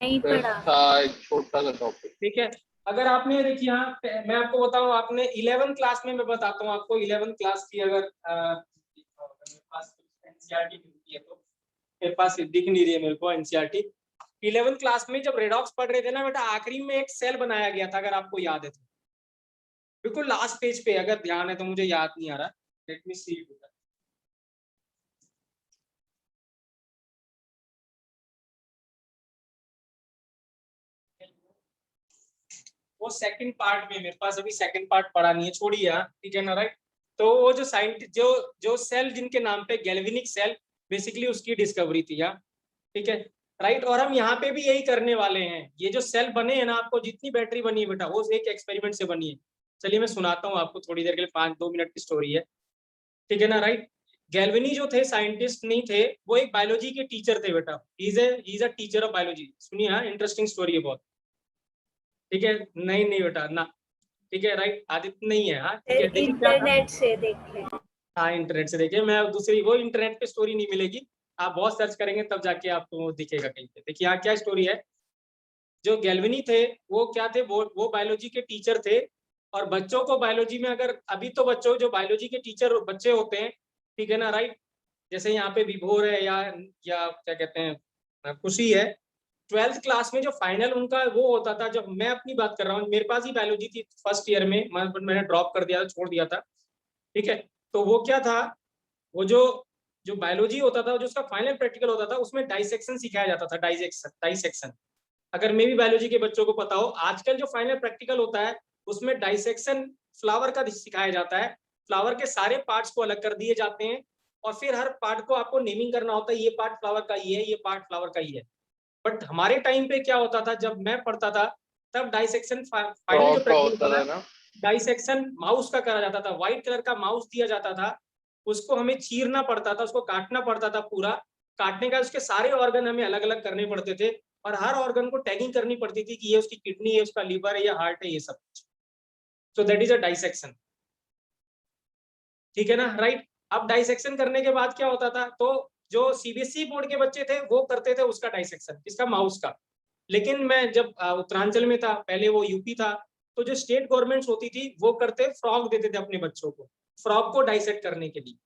नहीं सर पढ़ा। था एक छोटा सा टॉपिक। ठीक है। अगर आपने देखिए, यहाँ मैं आपको बताऊं, आपने 11th क्लास में, मैं बताता हूँ आपको 11th क्लास की, अगर मेरे पास एनसीईआरटी है तो, मेरे पास दिख नहीं रही है मेरे को एनसीईआरटी। 11th क्लास में जब रेडॉक्स पढ़ रहे थे ना बेटा, आखिरी में एक सेल बनाया गया था, अगर आपको याद है तो, बिल्कुल लास्ट पेज पे, अगर ध्यान है तो, मुझे याद नहीं आ रहा, लेट मी सी इट। वो सेकंड पार्ट में, मेरे पास अभी सेकंड पार्ट पढ़ा नहीं है, छोड़िए, ठीक है ना, राइट। तो वो जो साइंटिस्ट, जो सेल जिनके नाम पे गैल्वेनिक सेल, बेसिकली उसकी डिस्कवरी थी, ठीक है, राइट। और हम यहाँ पे भी यही करने वाले हैं। ये जो सेल बने हैं ना, आपको जितनी बैटरी बनी है बेटा, वो एक एक्सपेरिमेंट से बनी है। चलिए मैं सुनाता हूँ आपको थोड़ी देर के लिए, 5-2 मिनट की स्टोरी है, ठीक है ना, राइट। गैल्वेनी जो थे, साइंटिस्ट नहीं थे, वो एक बायोलॉजी के टीचर थे बेटा, he is a teacher of biology. सुनिए, हाँ इंटरेस्टिंग स्टोरी है बहुत, ठीक है। नहीं बेटा ना, ठीक है, राइट, आदित्य नहीं है, हाँ ठीक है, देखिए क्या था, इंटरनेट से देख ले। हाँ इंटरनेट से देखिए, मैं दूसरी, वो इंटरनेट पे स्टोरी नहीं मिलेगी, आप बहुत सर्च करेंगे तब जाके आपको दिखेगा कहीं पे। देखिए यहाँ क्या स्टोरी है, जो गैल्वेनी थे वो क्या थे, वो बायोलॉजी के टीचर थे, और बच्चों को बायोलॉजी में, अगर अभी तो बच्चों, जो बायोलॉजी के टीचर बच्चे होते हैं, ठीक है ना, राइट, जैसे यहाँ पे विभोर है, या क्या कहते हैं, खुशी है 12th क्लास में जो फाइनल उनका वो होता था, जब मैं अपनी बात कर रहा हूँ, मेरे पास ही बायोलॉजी थी फर्स्ट ईयर में, मैंने ड्रॉप कर दिया था, छोड़ दिया था, ठीक है। तो वो क्या था, वो जो जो बायोलॉजी होता था, जो उसका फाइनल प्रैक्टिकल होता था, उसमें डाइसेक्शन सिखाया जाता था, डाइसेक्शन। अगर मे भी बायोलॉजी के बच्चों को पता हो, आजकल जो फाइनल प्रैक्टिकल होता है उसमें डाइसेक्शन फ्लावर का सिखाया जाता है। फ्लावर के सारे पार्ट्स को अलग कर दिए जाते हैं और फिर हर पार्ट को आपको नेमिंग करना होता है, ये पार्ट फ्लावर का ये है, ये पार्ट फ्लावर का ये है। बट हमारे टाइम पे क्या होता था, जब मैं पढ़ता था तब डाइसेक्शन फाइनल जो फ्रॉग का प्रैक्टिकल होता था था ना, ना। डाइसेक्शन माउस का करा जाता था। व्हाइट कलर का माउस दिया जाता था, उसको हमें चीरना पड़ता था, उसको काटना पड़ता था पूरा। काटने का उसके सारे ऑर्गन हमें अलग अलग करने पड़ते थे और हर ऑर्गन को टैगिंग करनी पड़ती थी कि ये उसकी किडनी है, उसका लीवर है, ये हार्ट है, ये सब कुछ। So that is a dissection, ठीक है ना, राइट। अब डाइसेक्शन करने के बाद क्या होता था, तो जो सीबीएसई बोर्ड के बच्चे थे वो करते थे उसका डाइसेक्शन, इसका माउस का। लेकिन मैं जब उत्तरांचल में था, पहले वो यूपी था, तो जो स्टेट गवर्नमेंट्स होती थी वो करते फ्रॉग देते थे अपने बच्चों को, फ्रॉग को डाइसेक्ट करने के लिए।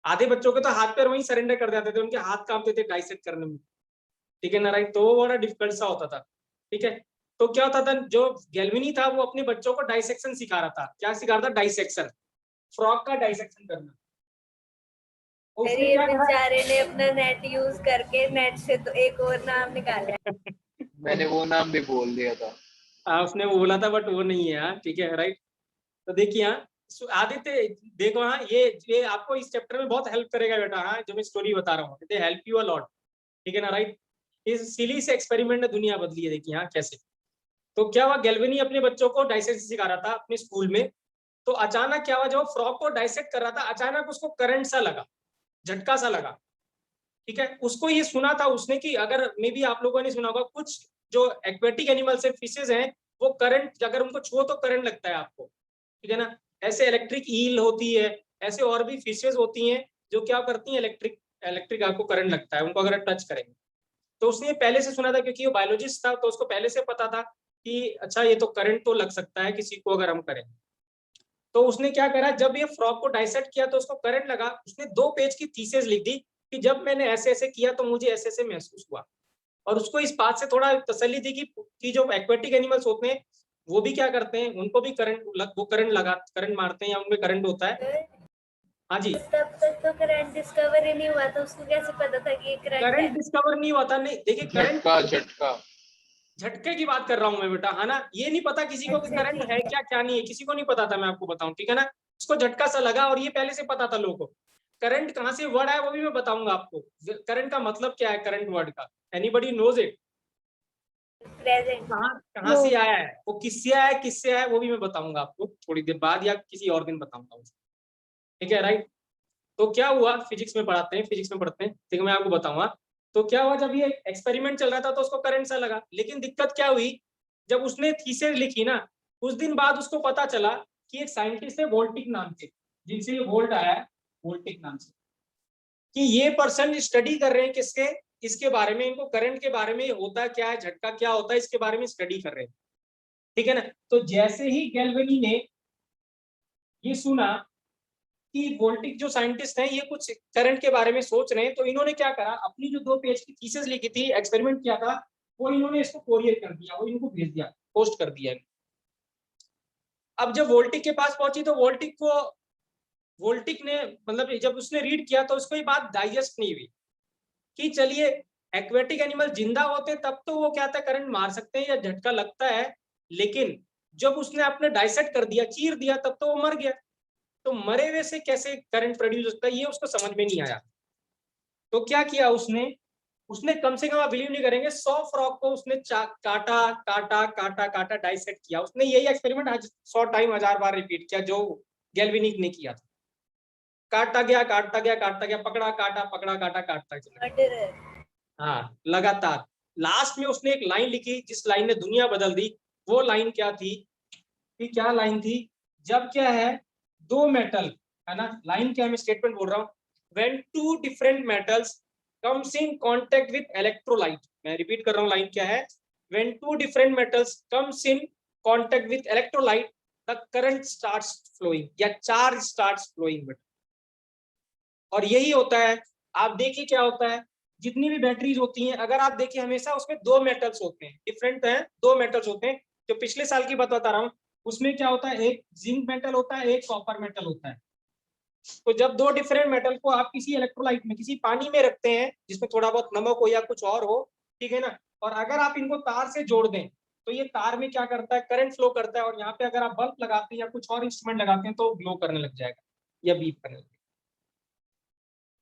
आधे बच्चों के तो हाथ पैर वहीं सरेंडर कर देते थे, उनके हाथ कांपते थे डाइसेक्ट करने में, ठीक है ना, राइट। तो वो बड़ा डिफिकल्ट सा होता था, ठीक है। तो क्या होता था, जो गैल्विनी था वो अपने बच्चों को डाइसेक्शन सिखा रहा था। क्या सिखा रहा था? डाइसेक्शन, फ्रॉग का डाइसेक्शन करना। फिर उसने ये क्या करा बेचारे ने अपना नेट यूज करके नेट से तो एक और नाम निकाला। मैंने वो नाम भी बोल दिया था। उसने वो बोला था बट वो नहीं है, हाँ, ठीक है, राइट। तो देखिए हाँ, आदित्य देखो, हाँ, ये आपको इस चैप्टर में बहुत हेल्प करेगा बेटा, हाँ, जो मैं स्टोरी बता रहा हूँ, they help you a lot, ठीक है ना, राइट। इस सिली से एक्सपेरिमेंट ने दुनिया बदली है, देखिए हाँ कैसे। तो क्या हुआ, गैल्वेनी अपने बच्चों को डाइसेक्ट सिखा रहा था अपने स्कूल में। तो अचानक क्या हुआ, जब फ्रॉग को डाइसेक्ट कर रहा था, अचानक उसको करंट सा लगा, झटका सा लगा, ठीक है। उसको ये सुना था उसने कि अगर मे बी आप लोगों ने सुना होगा, कुछ जो एक्वेटिक एनिमल्स है, फिशेज हैं, वो करंट अगर उनको छुओ तो करंट लगता है आपको, ठीक है ना। ऐसे इलेक्ट्रिक ईल होती है, ऐसे और भी फिशेज होती हैं जो क्या करती हैं, इलेक्ट्रिक इलेक्ट्रिक आपको करंट लगता है उनको अगर टच करेंगे। तो उसने पहले से सुना था, क्योंकि वो बायोलॉजिस्ट था, तो उसको पहले से पता था कि अच्छा ये तो करंट तो लग सकता है किसी को अगर हम करें। तो उसने क्या करा, जब ये फ्रॉग को डाइसेक्ट किया तो उसको करंट लगा, उसने 2 पेज की थीसिस लिख दी कि जब मैंने ऐसे ऐसे किया तो मुझे ऐसे ऐसे महसूस हुआ। और उसको इस बात से थोड़ा तसल्ली दी कि जो एक्वेटिक एनिमल्स होते हैं वो भी क्या करते हैं, उनको भी करंट मारते हैं या उनमें करंट होता है। हाँ जी, तब तक तो करंट डिस्कवर ही नहीं हुआ, तो उसको कैसे पता था कि ये करंट है? करंट डिस्कवर नहीं हुआ था, नहीं देखिए, करंट झटका झटका। झटके की बात कर रहा हूं मैं बेटा, है ना। ये नहीं पता किसी को कि अच्छा, करंट ठीक है क्या क्या नहीं है, किसी को नहीं पता था, मैं आपको बताऊं, ठीक है ना। उसको झटका सा लगा और ये पहले से पता था लोगों को। करंट कहाँ से वर्ड है वो भी मैं बताऊंगा आपको, करंट का मतलब क्या है, करंट वर्ड का, एनीबडी नोज इट, प्रेजेंट। कहाँ कहाँ से आया है, वो किससे आया है, किससे आया है, वो भी मैं बताऊंगा आपको थोड़ी देर बाद या किसी और दिन बताऊंगा उसको, ठीक है, राइट। तो क्या हुआ, फिजिक्स में पढ़ाते हैं, फिजिक्स में पढ़ते हैं, ठीक है, मैं आपको बताऊंगा। तो क्या हुआ, जब ये एक्सपेरिमेंट चल रहा था तो उसको करंट सा लगा, लेकिन दिक्कत क्या हुई, जब उसने थीसिस लिखी ना, कुछ दिन बाद उसको पता चला कि एक साइंटिस्ट है वोल्टिक नाम से, जिनसे ये वोल्ट आया है, वोल्टिक नाम से, कि ये पर्सन स्टडी कर रहे हैं किसके, इसके बारे में, इनको करंट के बारे में होता क्या है, झटका क्या होता है, इसके बारे में स्टडी कर रहे हैं, ठीक है ना। तो जैसे ही गैल्वेनी ने ये सुना कि वोल्टिक जो साइंटिस्ट हैं ये कुछ करंट के बारे में सोच रहे हैं, तो इन्होंने क्या करा, अपनी जो 2 पेज की थीसिस लिखी थी, एक्सपेरिमेंट किया था, वो इन्होंने इसको कोरियर कर दिया, वो इनको भेज दिया, पोस्ट कर दिया। अब जब वोल्टिक के पास पहुंची तो वोल्टिक ने मतलब जब उसने रीड किया तो उसको ये बात डाइजेस्ट नहीं हुई कि चलिए, एक्वेटिक एनिमल जिंदा होते तब तो वो क्या था, करंट मार सकते हैं या झटका लगता है, लेकिन जब उसने अपने डाइसेक्ट कर दिया, चीर दिया, तब तो वो मर गया। तो मरे हुए से कैसे करंट प्रोड्यूस होता है, ये उसको समझ में नहीं आया। तो क्या किया उसने, उसने कम से कम, आप बिलीव नहीं करेंगे, 100 फ्रॉग को उसने काटा काटा काटा काटा डाइसेक्ट किया। उसने यही एक्सपेरिमेंट 100 टाइम, 1000 बार रिपीट किया जो गैल्वेनिक ने किया था। काटता गया काटता गया काटता गया, पकड़ा काटा पकड़ा काटा काटता चला। मर्डरर। हाँ, लगातार। लास्ट में उसने एक लाइन लिखी जिस लाइन ने दुनिया बदल दी। वो लाइन क्या थी, कि क्या लाइन थी, जब क्या है, 2 मेटल, है ना, लाइन क्या है, मैं स्टेटमेंट बोल रहा हूँ, when 2 different metals comes in contact with electrolyte, मैं रिपीट कर रहा हूँ, लाइन क्या है, when 2 different metals comes in contact with electrolyte the current starts flowing, या चार्ज स्टार्ट्स फ्लोइंग। और यही होता है, आप देखिए क्या होता है, जितनी भी बैटरीज होती हैं, अगर आप देखिए हमेशा उसमें दो मेटल्स होते हैं, डिफरेंट है, दो मेटल्स होते हैं। जो पिछले साल की बात बता रहा हूँ, उसमें क्या होता है, एक जिंक मेटल होता है, एक कॉपर मेटल होता है। तो जब दो डिफरेंट मेटल को आप किसी इलेक्ट्रोलाइट में, किसी पानी में रखते हैं जिसमें थोड़ा बहुत नमक हो या कुछ और हो, ठीक है ना, और अगर आप इनको तार से जोड़ दें तो ये तार में क्या करता है, करंट फ्लो करता है, और यहाँ पे अगर आप बल्ब लगाते हैं या कुछ और इंस्ट्रूमेंट लगाते हैं तो ग्लो करने लग जाएगा या बीप करने लग जाएगा।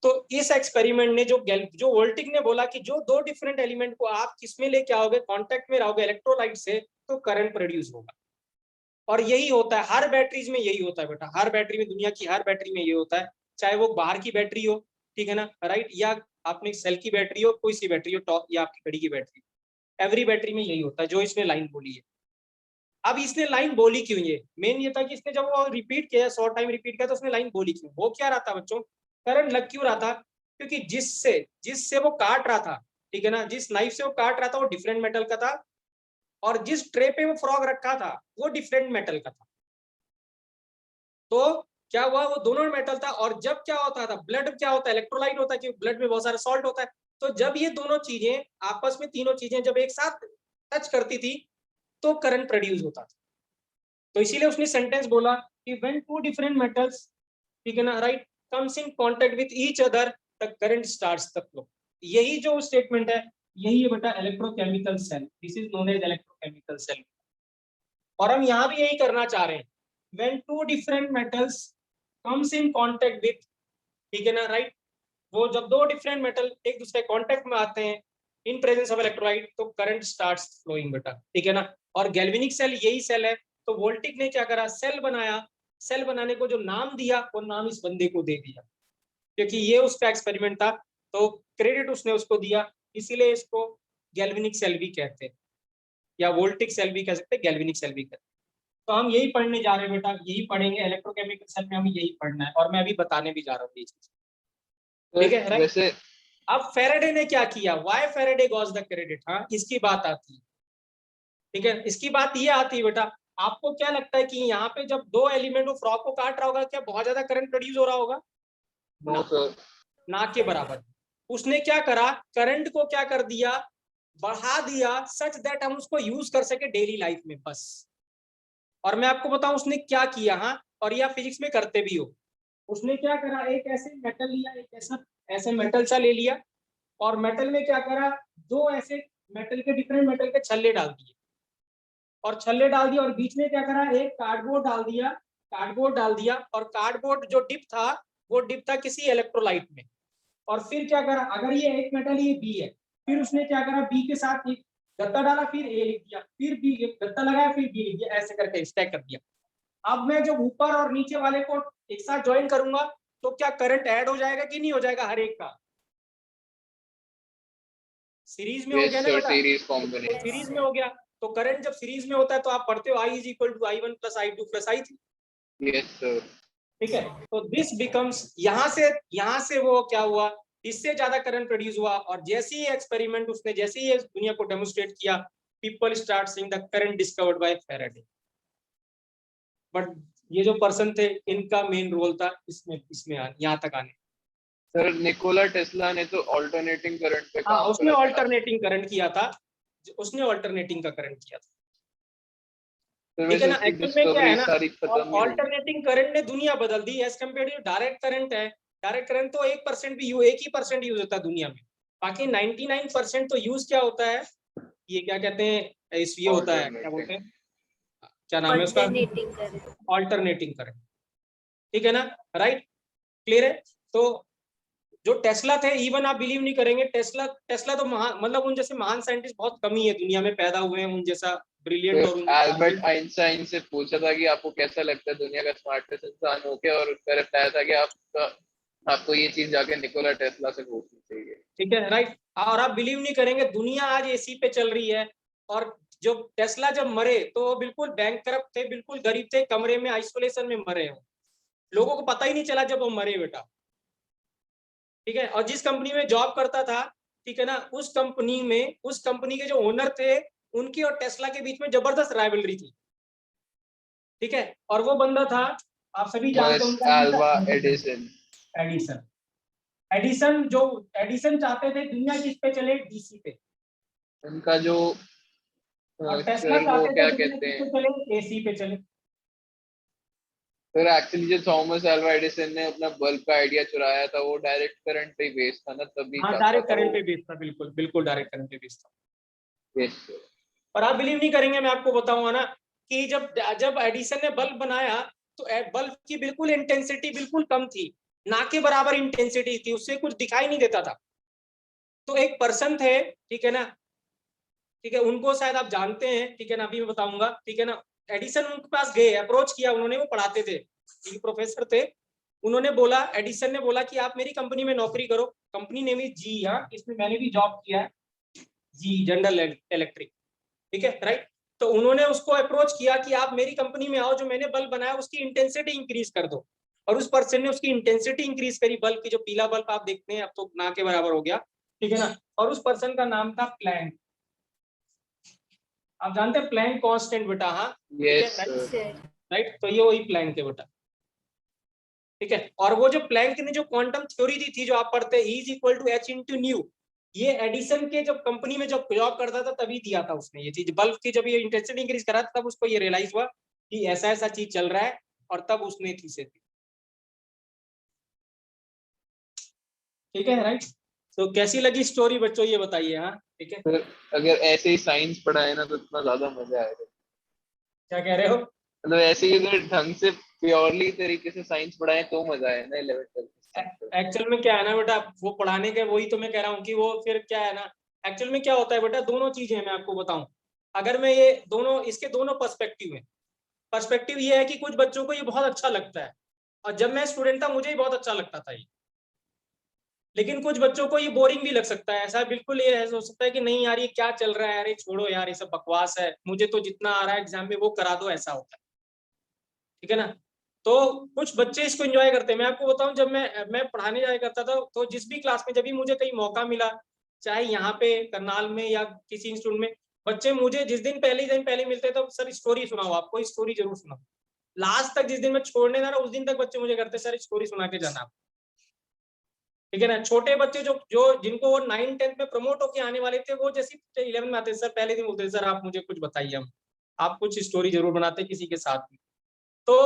तो इस एक्सपेरिमेंट ने जो वोल्टिक ने बोला कि जो दो डिफरेंट एलिमेंट को आप किसमें लेके आओगे, कांटेक्ट में रहोगे इलेक्ट्रोलाइट से, तो करंट प्रोड्यूस होगा। और यही होता है हर बैटरीज में, यही होता है बेटा, हर बैटरी में, दुनिया की हर बैटरी में ये होता है, चाहे वो बाहर की बैटरी हो, ठीक है ना, राइट, या आपने सेल की बैटरी हो, कोई सी बैटरी हो, टॉप या आपकी घड़ी की बैटरी, एवरी बैटरी में यही होता है जो इसने लाइन बोली है। अब इसने लाइन बोली क्यों, ये मेन ये था कि इसने जब वो रिपीट किया, 100 टाइम रिपीट किया, तो उसने लाइन बोली क्यों, वो क्या रहा था बच्चों, करंट लग क्यों रहा था, क्योंकि जिससे वो काट रहा था, ठीक है ना, जिस नाइफ से वो काट रहा था वो डिफरेंट मेटल का था, और जिस ट्रे पे वो फ्रॉग रखा था वो डिफरेंट मेटल का था। तो क्या हुआ, वो दोनों मेटल था, और जब क्या होता था, ब्लड क्या होता है, इलेक्ट्रोलाइट होता है, क्योंकि ब्लड में बहुत सारा सॉल्ट होता है, तो जब ये दोनों चीजें आपस में, तीनों चीजें जब एक साथ टच करती थी तो करंट प्रोड्यूस होता था। तो इसीलिए उसने सेंटेंस बोला कि व्हेन टू डिफरेंट मेटल्स, ठीक है ना, right, comes in contact with each other the current starts the flow. यही जो स्टेटमेंट है, यही है बेटा electrochemical cell, this is known as electrochemical cell. और हम यहाँ भी यही करना चाह रहे हैं, when two different metals comes in contact with, ठीक है ना, राइट, वो जब दो डिफरेंट मेटल एक दूसरे कांटेक्ट में आते हैं इन प्रेजेंस ऑफ इलेक्ट्रोलाइट, तो करंट स्टार्ट्स फ्लोइंग बेटा, ठीक है ना। और गैल्वेनिक सेल यही सेल है। तो वोल्टिक ने क्या करा, सेल बनाया, सेल बनाने को जो नाम दिया वो नाम इस बंदे को दे दिया, क्योंकि ये उसका एक्सपेरिमेंट था, तो क्रेडिट उसने उसको दिया, इसीलिए इसको गैल्वेनिक सेल भी कहते हैं, या वोल्टिक सेल भी कह सकते हैं, गैल्वेनिक सेल भी कहते हैं। तो हम यही पढ़ने जा रहे हैं बेटा, यही पढ़ेंगे इलेक्ट्रोकेमिकल सेल में, हमें यही पढ़ना है, और मैं अभी बताने भी जा रहा हूँ ये चीज, ठीक है, राइट। वैसे अब फेरेडे ने क्या किया, why Faraday got the credit, हाँ इसकी बात आती है, ठीक है, इसकी बात ये आती है बेटा। आपको क्या लगता है कि यहाँ पे जब दो एलिमेंट फ्रॉग को काट रहा होगा, क्या बहुत ज्यादा करंट प्रोड्यूस हो रहा होगा, नो सर, ना के बराबर। उसने क्या करा, करंट को क्या कर दिया, बढ़ा दिया, सच दैट हम उसको यूज कर सके डेली लाइफ में, बस। और मैं आपको बताऊं उसने क्या किया, हाँ, और यह फिजिक्स में करते भी हो, उसने क्या करा, एक ऐसे मेटल लिया, एक ऐसे मेटल सा ले लिया, और मेटल में क्या करा, दो ऐसे मेटल के, डिफरेंट मेटल के छल्ले डाल दिए, और छल्ले डाल दिया, और बीच में क्या करा, एक कार्डबोर्ड डाल दिया, कार्डबोर्ड डाल दिया, और कार्डबोर्ड जो डिप था वो डिप था किसी इलेक्ट्रोलाइट में। और फिर क्या करा, अगर ये एक मेटल ये बी है, फिर उसने क्या करा, बी के साथ एक गत्ता डाला, फिर ए लिख दिया, फिर बी गत्ता लगाया, फिर बी लिख दिया, ऐसे करके स्टैक कर दिया। अब मैं जब ऊपर और नीचे वाले को एक साथ ज्वाइन करूंगा तो क्या करंट ऐड हो जाएगा कि नहीं हो जाएगा, हर एक का सीरीज में हो यस गया ना सर, बेटा, सीरीज कॉम्बिनेशन। सीरीज में हो गया। तो करंट जब सीरीज में होता है तो आप पढ़ते हो I is equal to I1 plus I2 plus I3, yes sir, ठीक है। तो दिस बिकम्स, यहाँ से वो क्या हुआ, इससे ज्यादा करंट प्रोड्यूस हुआ, और जैसे ही एक्सपेरिमेंट उसने, जैसे ही दुनिया को डेमोन्स्ट्रेट किया, people start seeing the current discovered by Faraday. But ये जो पर्सन थे, इनका मेन रोल था इसमें यहाँ तक आने। सर निकोला टेस्ला ने तो ऑल्टरनेटिंग करंट पे हाँ, काम उसने करा था। ऑल्टरनेटिंग करंट किया था, उसने ऑल्टरनेटिंग का करंट किया था, फिर ठीक है वैसे ना। उसकी एक्चुअल में क्या है डिस्कवरी ना, सारी खत्म ही होगी। ऑल्टरनेटिंग करंट ने दुनिया बदल दी as compare to direct current है। डायरेक्ट करंट तो 1% भी एक ही परसेंट यूज होता है दुनिया में, बाकी 99% तो यूज क्या होता है, ये क्या कहते हैं, ये होता है, क्या बोलते हैं, क्या नाम है उसका, ऑल्टरनेटिंग करें। ऑल्टरनेटिंग करंट, ठीक है ना, राइट, क्लियर है। तो जो टेस्ला थे, इवन आप बिलीव नहीं करेंगे, टेस्ला तो मतलब उन जैसे महान साइंटिस्ट बहुत कम ही है दुनिया में पैदा हुए हैं, उन जैसा ब्रिलियंट, और एल्बर्ट आइंस्टाइन से पूछा था कि आपको कैसा लगता है दुनिया का स्मार्टेस्ट इंसान होके, और उसका बताया था कि आपको ये चीज जाके निकोला टेस्ला से पूछनी चाहिए, ठीक है, राइट। और आप बिलीव नहीं करेंगे, दुनिया आज एसी पे चल रही है, और जो टेस्ला जब मरे तो वो बिल्कुल बैंकरप्ट थे, बिल्कुल गरीब थे, कमरे में आइसोलेशन में मरे हो, लोगों को पता ही नहीं चला जब वो मरे बेटा, ठीक है। और जिस कंपनी में जॉब करता था, ठीक है ना, उस कंपनी के जो ओनर थे, उनकी और टेस्ला के बीच में जबरदस्त राइवलरी थी, ठीक है। और वो बंदा था, आप सभी जानते थॉमस होंगे, अल्वा एडिसन। एडिसन। एडिसन चाहते थे दुनिया किस पे चले, डीसी पे, उनका जो और टेस्ला सर वो चाहते क्या थे दुनिया कहते किस पे हैं चले, एसी पे चले। सर, एक्चुअली जो थॉमस अल्वा एडिसन ने अपना बल्ब का आइडिया चुराया था वो डायरेक्ट करंट पे बेस्ड था ना, तभी हाँ चाहता डायरेक्ट था करंट वो। पे बेस्ड था, बिल्कुल बिल्कुल डायरेक्ट करंट पे बेस्ड था। Yes sir. और आप बिलीव नहीं करेंगे, मैं आपको बताऊंगा ना कि जब जब एडिसन ने बल्ब बनाया तो बल्ब की बिल्कुल इंटेंसिटी बिल्कुल कम थी, ना के बराबर इंटेंसिटी थी, उससे कुछ दिखाई नहीं देता था। तो एक पर्सन थे, ठीक है ना, ठीक है, उनको शायद आप जानते हैं, ठीक है ना, अभी मैं बताऊंगा, ठीक है ना। एडिसन उनके पास गए, अप्रोच किया उन्होंने, वो पढ़ाते थे, प्रोफेसर थे। उन्होंने बोला, एडिसन ने बोला कि आप मेरी कंपनी में नौकरी करो। कंपनी नेम इज जी, हाँ, इसमें मैंने भी जॉब किया है, जी जनरल इलेक्ट्रिक, ठीक है, राइट। तो उन्होंने उसको अप्रोच किया कि आप मेरी कंपनी में आओ, जो मैंने बल्ब बनाया उसकी इंटेंसिटी इंक्रीज कर दो। और उस पर्सन ने उसकी इंटेंसिटी इंक्रीज करी, बल्ब की जो पीला बल्ब आप देखते हैं अब तो ना के बराबर हो गया, ठीक है ना। और उस पर्सन का नाम था प्लैंक। आप जानते हैं प्लैंक कांस्टेंट बेटा, हाँ, यस राइट। तो ये वही प्लैंक है बेटा, ठीक है। और वो जो प्लैंक ने जो क्वांटम थ्योरी दी थी, जो आप पढ़ते हैं, E is equal to H into nu, ये एडिसन के जब कंपनी में जब जॉब करता था तभी दिया था उसने ये चीज। बल्ब की जब ये इंटेंसिटी इंक्रीज करा तब उसको ये रियलाइज हुआ कि ऐसा ऐसा चीज चल रहा है, और तब उसने थी। ठीक है, राइट। तो कैसी लगी स्टोरी बच्चों, ये बताइए, हाँ, ठीक है। सर, अगर ऐसे ही साइंस पढ़ाए ना तो इतना ज्यादा मजा आएगा। क्या कह रहे हो? मतलब ऐसे ही अगर ढंग से प्योरली तरीके से साइंस पढ़ाए तो मजा आए ना 11th 12th साइंस। एक्चुअल में क्या है ना बेटा, वो पढ़ाने के, वही तो मैं कह रहा हूँ कि वो फिर क्या है ना, एक्चुअल में क्या होता है बेटा, दोनों चीजें हैं, मैं आपको बताऊं। अगर मैं ये दोनों, इसके दोनों पर्सपेक्टिव है। पर्सपेक्टिव ये है कि कुछ बच्चों को ये बहुत अच्छा लगता है, और जब मैं स्टूडेंट था मुझे ही बहुत अच्छा लगता था ये। लेकिन कुछ बच्चों को ये बोरिंग भी लग सकता है, ऐसा बिल्कुल ये हो सकता है कि नहीं यार ये क्या चल रहा है यार, ये छोड़ो यार, ये सब बकवास है, मुझे तो जितना आ रहा है एग्जाम में वो करा दो, ऐसा होता है, ठीक है ना। तो कुछ बच्चे इसको एंजॉय करते हैं। मैं आपको बताऊं, जब मैं पढ़ाने जाया करता था तो जिस भी क्लास में जब भी मुझे कहीं मौका मिला, चाहे यहाँ पे करनाल में या किसी इंस्टीट्यूट में, बच्चे मुझे जिस दिन पहले मिलते तो सर स्टोरी सुनाओ, आपको स्टोरी जरूर सुनाओ। लास्ट तक जिस दिन मैं छोड़ने जा रहा उस दिन तक बच्चे मुझे करते सर स्टोरी सुना के जाना, ठीक है ना। छोटे बच्चे जो जो जिनको वो 9th 10th में प्रमोट होके आने वाले थे, वो जैसे 11 में आते सर पहले दिन बोलते सर आप मुझे कुछ बताइए, हम आप कुछ स्टोरी जरूर बनाते किसी के साथ में। तो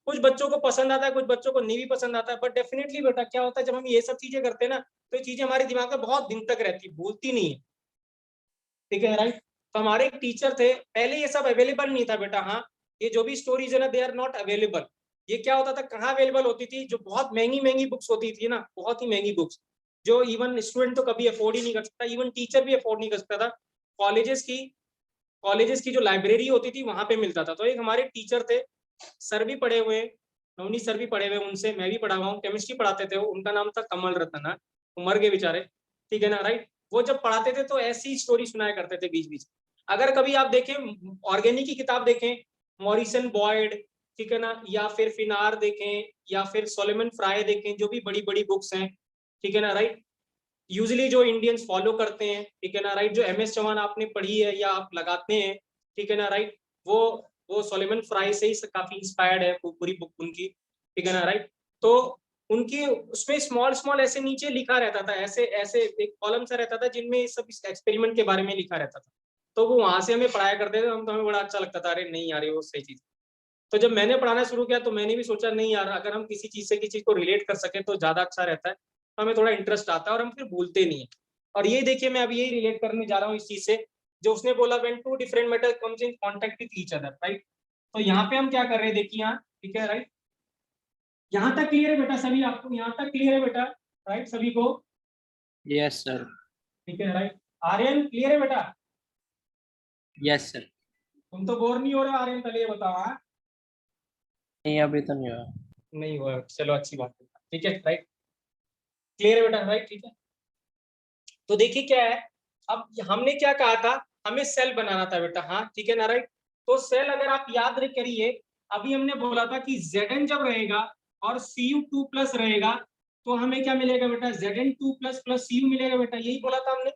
कुछ बच्चों को पसंद आता है, कुछ बच्चों को नहीं भी पसंद आता है, बट डेफिनेटली बेटा क्या होता है, जब हम ये सब चीजें करते हैं ना, तो ये चीजें हमारे दिमाग में बहुत दिन तक रहती, भूलती नहीं है, ठीक है, राइट। तो हमारे एक टीचर थे, पहले ये सब अवेलेबल नहीं था बेटा, हाँ, ये जो भी स्टोरीज है ना, दे आर नॉट अवेलेबल। ये क्या होता था, कहाँ अवेलेबल होती थी, जो बहुत महंगी महंगी बुक्स होती थी ना, बहुत ही महंगी बुक्स, जो इवन स्टूडेंट तो कभी अफोर्ड ही नहीं कर सकता, इवन टीचर भी अफोर्ड नहीं कर सकता था। कॉलेजेस की जो लाइब्रेरी होती थी वहां पे मिलता था। तो एक हमारे टीचर थे, सर भी पढ़े हुए, नवनी सर भी पढ़े हुए, उनसे मैं भी पढ़ा हुआ हूँ, केमिस्ट्री पढ़ाते थे वो, उनका नाम था कमल रतन, वो मर गए बेचारे, ठीक है ना, राइट। वो जब पढ़ाते थे तो ऐसी स्टोरी सुनाया करते थे बीच बीच। अगर कभी आप देखें, ऑर्गेनिक की किताब देखें, मॉरिसन बॉयड, ठीक है ना, या फिर फिनार देखें, या फिर सोलोमन फ्राई देखें, जो भी बड़ी बड़ी बुक्स हैं, ठीक है ना, राइट, यूजली जो इंडियंस फॉलो करते हैं, ठीक है ना, राइट, जो MS चौहान आपने पढ़ी है या आप लगाते हैं, ठीक है ना, राइट, वो सोलोमन फ्राई से ही काफी इंस्पायर्ड है वो पूरी बुक उनकी, ठीक है ना, राइट। तो उनकी उसमें स्मॉल स्मॉल ऐसे नीचे लिखा रहता था, ऐसे ऐसे एक कॉलम सा रहता था जिनमें सब एक्सपेरिमेंट के बारे में लिखा रहता था। तो वो वहां से हमें पढ़ाया करते थे, हम तो हमें बड़ा अच्छा लगता था, अरे नहीं यार ये वो सही चीज। तो जब मैंने पढ़ाना शुरू किया तो मैंने भी सोचा नहीं यार, अगर हम किसी चीज से किसी चीज को रिलेट कर सके तो ज्यादा अच्छा रहता है, हमें थोड़ा इंटरेस्ट आता है और हम फिर भूलते नहीं है। और ये देखिए मैं अभी यही रिलेट करने जा रहा हूँ इस चीज से, जो उसने बोला when two different metal comes in contact with each other, right. तो यहाँ पे हम क्या कर रहे हैं, देखिए यहाँ, ठीक है, राइट। यहाँ तक क्लियर है बेटा सभी, आपको यहाँ तक क्लियर है बेटा, राइट, सभी को? Yes sir. ठीक है, राइट। आर्यन क्लियर है बेटा? Yes sir. तुम तो बोर नहीं हो रहे हो आर्यन, पहले ये बताओ। हाँ, नहीं अभी तो नहीं हुआ। नहीं हुआ, चलो अच्छी बात है, ठीक है, राइट, क्लियर है बेटा, राइट, ठीक है। तो देखिए क्या है, अब हमने क्या कहा था, हमें सेल बनाना था बेटा, हाँ, ठीक है ना, राइट। तो सेल अगर आप याद करिए, अभी हमने बोला था कि Zn जब रहेगा और Cu2+ रहेगा तो हमें क्या मिलेगा बेटा, Zn2+ + Cu मिलेगा बेटा, यही बोला था हमने।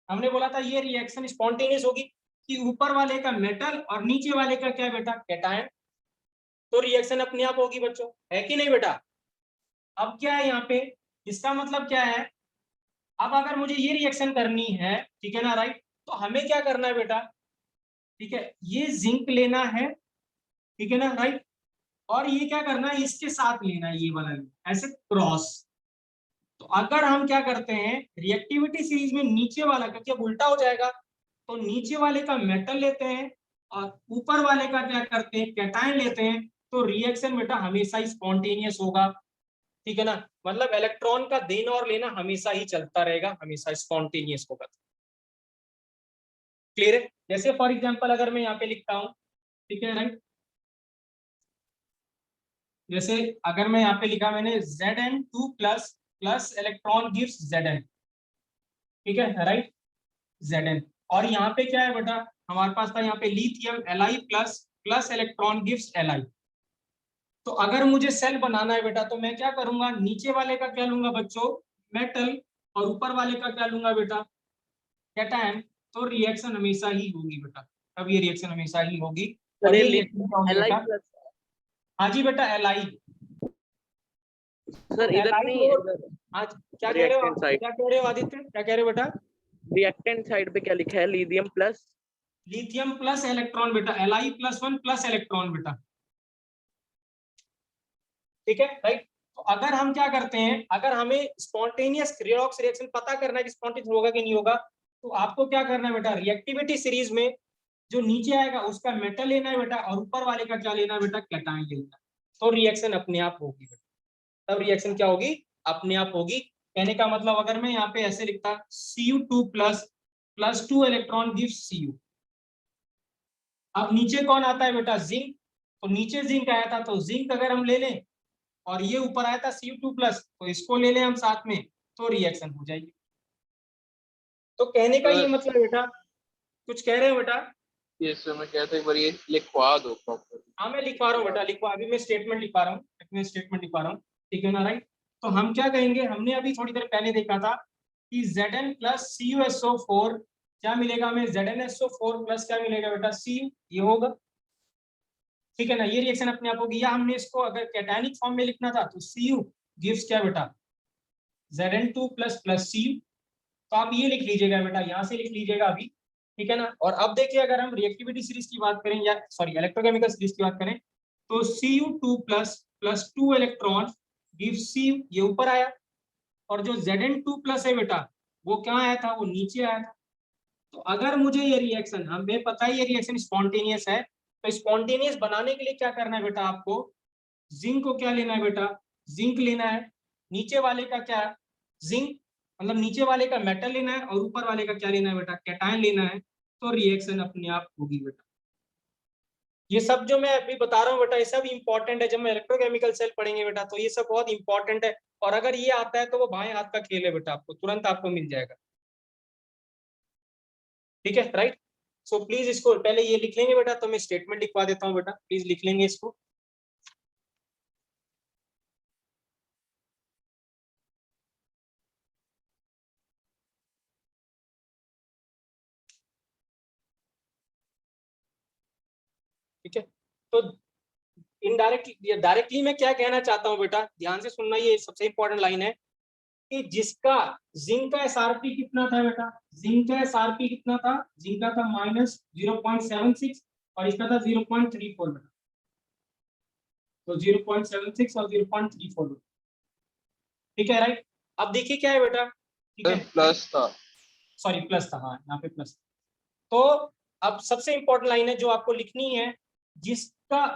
हमने बोला था ये रिएक्शन स्पॉन्टेनियस होगी कि ऊपर वाले का मेटल और नीचे वाले का क्या बेटा, कैटायन। तो रिएक्शन अपने आप होगी बच्चों, है कि नहीं बेटा? अब क्या है यहाँ पे, इसका मतलब क्या है, अब अगर मुझे ये रिएक्शन करनी है, ठीक है ना, राइट, तो हमें क्या करना है बेटा, ठीक है, ये जिंक लेना है, ठीक है ना, राइट, और ये क्या करना है, इसके साथ लेना है, ये वाला लेना, ऐसे क्रॉस। तो अगर हम क्या करते हैं रिएक्टिविटी सीरीज में नीचे वाला, क्योंकि अब उल्टा हो जाएगा, तो नीचे वाले का मेटल लेते हैं और ऊपर वाले का क्या करते हैं, कैटायन लेते हैं, तो रिएक्शन बेटा हमेशा ही स्पॉन्टेनियस होगा, ठीक है ना, मतलब इलेक्ट्रॉन का देना और लेना हमेशा ही चलता रहेगा, हमेशा स्पॉन्टेनियस होगा। क्लियर है? जैसे फॉर एग्जांपल अगर मैं यहाँ पे लिखता हूँ, ठीक है राइट, जैसे अगर मैं यहाँ पे लिखा मैंने Zn2 plus plus electron gives Zn, ठीक है राइट, Zn, और यहाँ पे क्या है बेटा, हमारे पास था यहाँ पे lithium Li plus plus electron gives Li। तो अगर मुझे सेल बनाना है बेटा, तो मैं क्या करूंगा, नीचे वाले का क्या लूंगा बच्चों, मेटल, और ऊपर वाले का क्या लूंगा बेटा, कैटायन। तो रिएक्शन हमेशा ही होगी बेटा, अब ये रिएक्शन हमेशा ही होगी, और ये रिएक्शन क्या होगी बेटा, प्लस हाँ जी बेटा Li। सर इधर Li नहीं, आज क्या कह रहे हो, reactant side। क्या कह रहे हो आदित्य, क्या कह रहे हो बेटा, रिएक्टेंट साइड पे क्या लिखा है, lithium plus lithium plus electron बेटा, Li+1 प्लस इलेक्ट्रॉन बेटा, ठीक है राइट। तो अगर हम क्या करते हैं, अगर हमें स्पॉन्टेनियस रिडॉक्स रिएक्शन पता करना है कि स्पॉन्टेनियस होगा कि नहीं होगा, तो आपको क्या करना है बेटा, रिएक्टिविटी सीरीज में जो नीचे आएगा उसका मेटल लेना है बेटा, और ऊपर वाले का क्या लेना है बेटा, कैटायन लेना है, तो रिएक्शन अपने आप होगी बेटा, तब रिएक्शन क्या होगी, अपने आप होगी। कहने का मतलब अगर मैं यहाँ पे ऐसे लिखता Cu2 plus plus 2 electron gives Cu, अब नीचे कौन आता है बेटा, जिंक, तो नीचे जिंक आया था, तो जिंक अगर हम ले लें और ये ऊपर आया था Cu2 प्लस, तो इसको ले लें हम साथ में, तो रिएक्शन हो जाएगी। तो कहने का ये मतलब बेटा, कुछ कह रहे हो बेटा, ये सर मैं कहता एक बार ये लिखवा दो प्रॉपर। हाँ मैं लिखवा रहा हूँ बेटा, लिखवा, अभी मैं स्टेटमेंट लिखवा रहा हूँ, मैं स्टेटमेंट लिखवा रहा हूँ, ठीक है ना राइट। तो हम क्या कहेंगे, हमने अभी थोड़ी देर पहले देखा था कि Zn प्लस CuSO4 क्या मिलेगा हमें, ZnSO4 प्लस क्या मिलेगा बेटा, Cu, ये होगा, ठीक है ना, ये रिएक्शन अपने आप होगी। या हमने इसको अगर कैटायनिक फॉर्म में लिखना था, तो Cu गिव्स क्या बेटा, Zn2 प्लस प्लस Cu, तो आप ये लिख लीजिएगा बेटा, यहाँ से लिख लीजिएगा अभी, ठीक है ना। और अब देखिए अगर हम रिएक्टिविटी सीरीज की बात करें, या सॉरी इलेक्ट्रोकेमिकल सीरीज की बात करें, तो Cu2 plus plus 2 electron gives Cu, ये ऊपर आया, और जो Zn2 प्लस है बेटा, वो क्या आया था, वो नीचे आया था। तो अगर मुझे ये रिएक्शन, हमें पता है ये रिएक्शन स्पॉन्टेनियस है, तो स्पॉन्टेनियस बनाने के लिए क्या करना है बेटा, आपको जिंक को क्या लेना है बेटा, जिंक लेना है, नीचे वाले का क्या, जिंक, मतलब नीचे वाले का मेटल लेना है, और ऊपर वाले का क्या लेना है बेटा, कैटायन लेना है, तो रिएक्शन अपने आप होगी बेटा। ये सब जो मैं अभी बता रहा हूँ बेटा, ये सब इंपॉर्टेंट है, जब मैं इलेक्ट्रोकेमिकल सेल पढ़ेंगे बेटा, तो ये सब बहुत इंपॉर्टेंट है, और अगर ये आता है तो वो बाएं हाथ का खेल है बेटा, आपको तुरंत आपको मिल जाएगा, ठीक है राइट। सो प्लीज इसको पहले ये लिख लेंगे बेटा, तो मैं स्टेटमेंट लिखवा देता हूँ बेटा, प्लीज लिख लेंगे इसको। ठीक है, तो इनडायरेक्टली डायरेक्टली मैं क्या कहना चाहता हूँ बेटा, ध्यान से सुनना, ये सबसे इंपॉर्टेंट लाइन है कि जिसका जिंक का एसआरपी कितना था बेटा, जिंक का एसआरपी कितना था, जिंक का था -0.76 और इसका था 0.34 बेटा, तो 0.76 और 0.34, ठीक है राइट। अब देखिए क्या है बेटा, ठीक है, प्लस था, सॉरी प्लस था, हाँ यहाँ पे प्लस। तो अब सबसे इंपॉर्टेंट लाइन है जो आपको लिखनी है, जिसका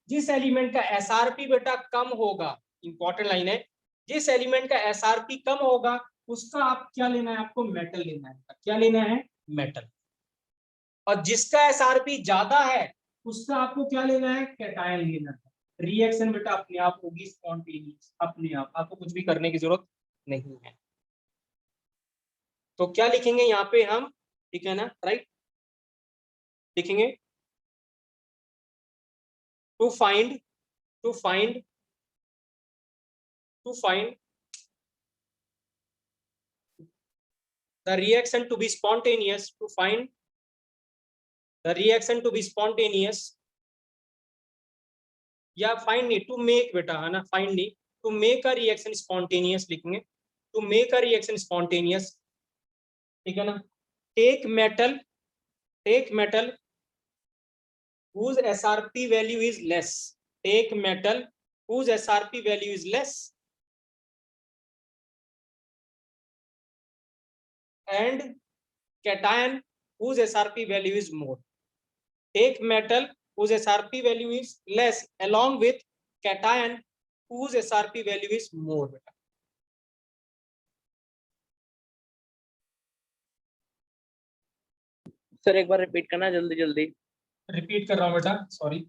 जिस एलिमेंट का एसआरपी बेटा कम होगा, इंपॉर्टेंट लाइन है, जिस एलिमेंट का एसआरपी कम होगा उसका आप क्या लेना है, आपको मेटल लेना है, क्या लेना है, मेटल, और जिसका एसआरपी ज्यादा है उसका आपको क्या लेना है, कैटायन लेना है। रिएक्शन बेटा अपने आप होगी स्पॉन्टेनियस, अपने आप, आपको कुछ भी करने की जरूरत नहीं है। तो क्या लिखेंगे यहाँ पे हम, ठीक है ना राइट, लिखेंगे to find the reaction to be spontaneous, to find the reaction to be spontaneous, या find नहीं, to make बेटा, है ना, find नहीं, to make a reaction spontaneous लिखेंगे, to make a reaction spontaneous, ठीक है ना, take metal whose SRP value is less, take metal whose SRP value is less and cation whose SRP value is more. Take metal whose SRP value is less along with cation whose SRP value is more. Sir एक बार रिपीट करना जल्दी जल्दी। रिपीट कर रहा हूं बेटा, सॉरी,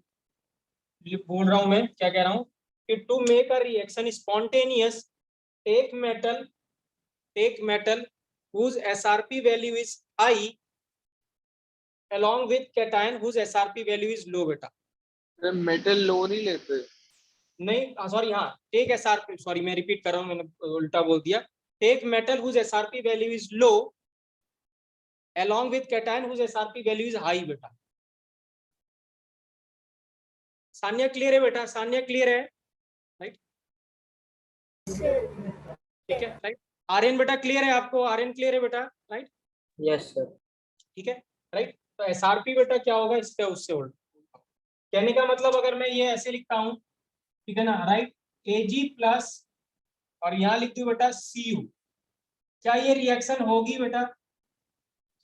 बोल रहा हूं मैं, क्या कह रहा हूं कि to make a reaction spontaneous take metal whose SRP value is high along with cation whose SRP value is low बेटा। मेटल लो नहीं लेते? नहीं सॉरी, हाँ, टेक SRP, सॉरी मैं रिपीट कर रहा हूं, मैंने उल्टा बोल दिया। Take metal whose SRP value is low along with cation whose SRP value is high बेटा। सान्या क्लियर है बेटा? सान्या क्लियर है? राइट, ठीक है, राइट। आर्यन बेटा क्लियर है आपको? आर्यन क्लियर है बेटा? Right, yes sir. ठीक है, राइट। तो एसआरपी बेटा क्या होगा, इससे उससे उल्ट। कहने का मतलब अगर मैं ये ऐसे लिखता हूं, ठीक है ना, राइट, Ag प्लस और यहाँ लिख दूं बेटा Cu, क्या ये रिएक्शन होगी बेटा?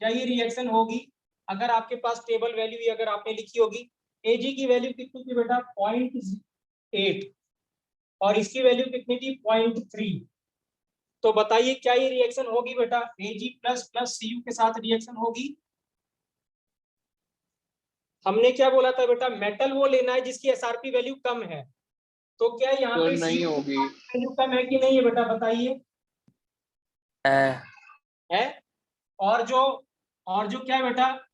क्या ये रिएक्शन होगी? अगर आपके पास टेबल वैल्यू ही अगर आपने लिखी होगी, Ag की वैल्यू कितनी थी बेटा? 0.8 और इसकी वैल्यू कितनी थी? 0.3। तो बताइए क्या ये रिएक्शन होगी बेटा? Ag प्लस प्लस Cu के साथ रिएक्शन होगी। हमने क्या बोला था बेटा? मेटल वो लेना है जिसकी एसआरपी वैल्यू कम है। तो क्या यहाँ पे नहीं होगी। वैल्यू कम है कि नहीं है बेटा? बताइए। है। और जो क्या है बेटा,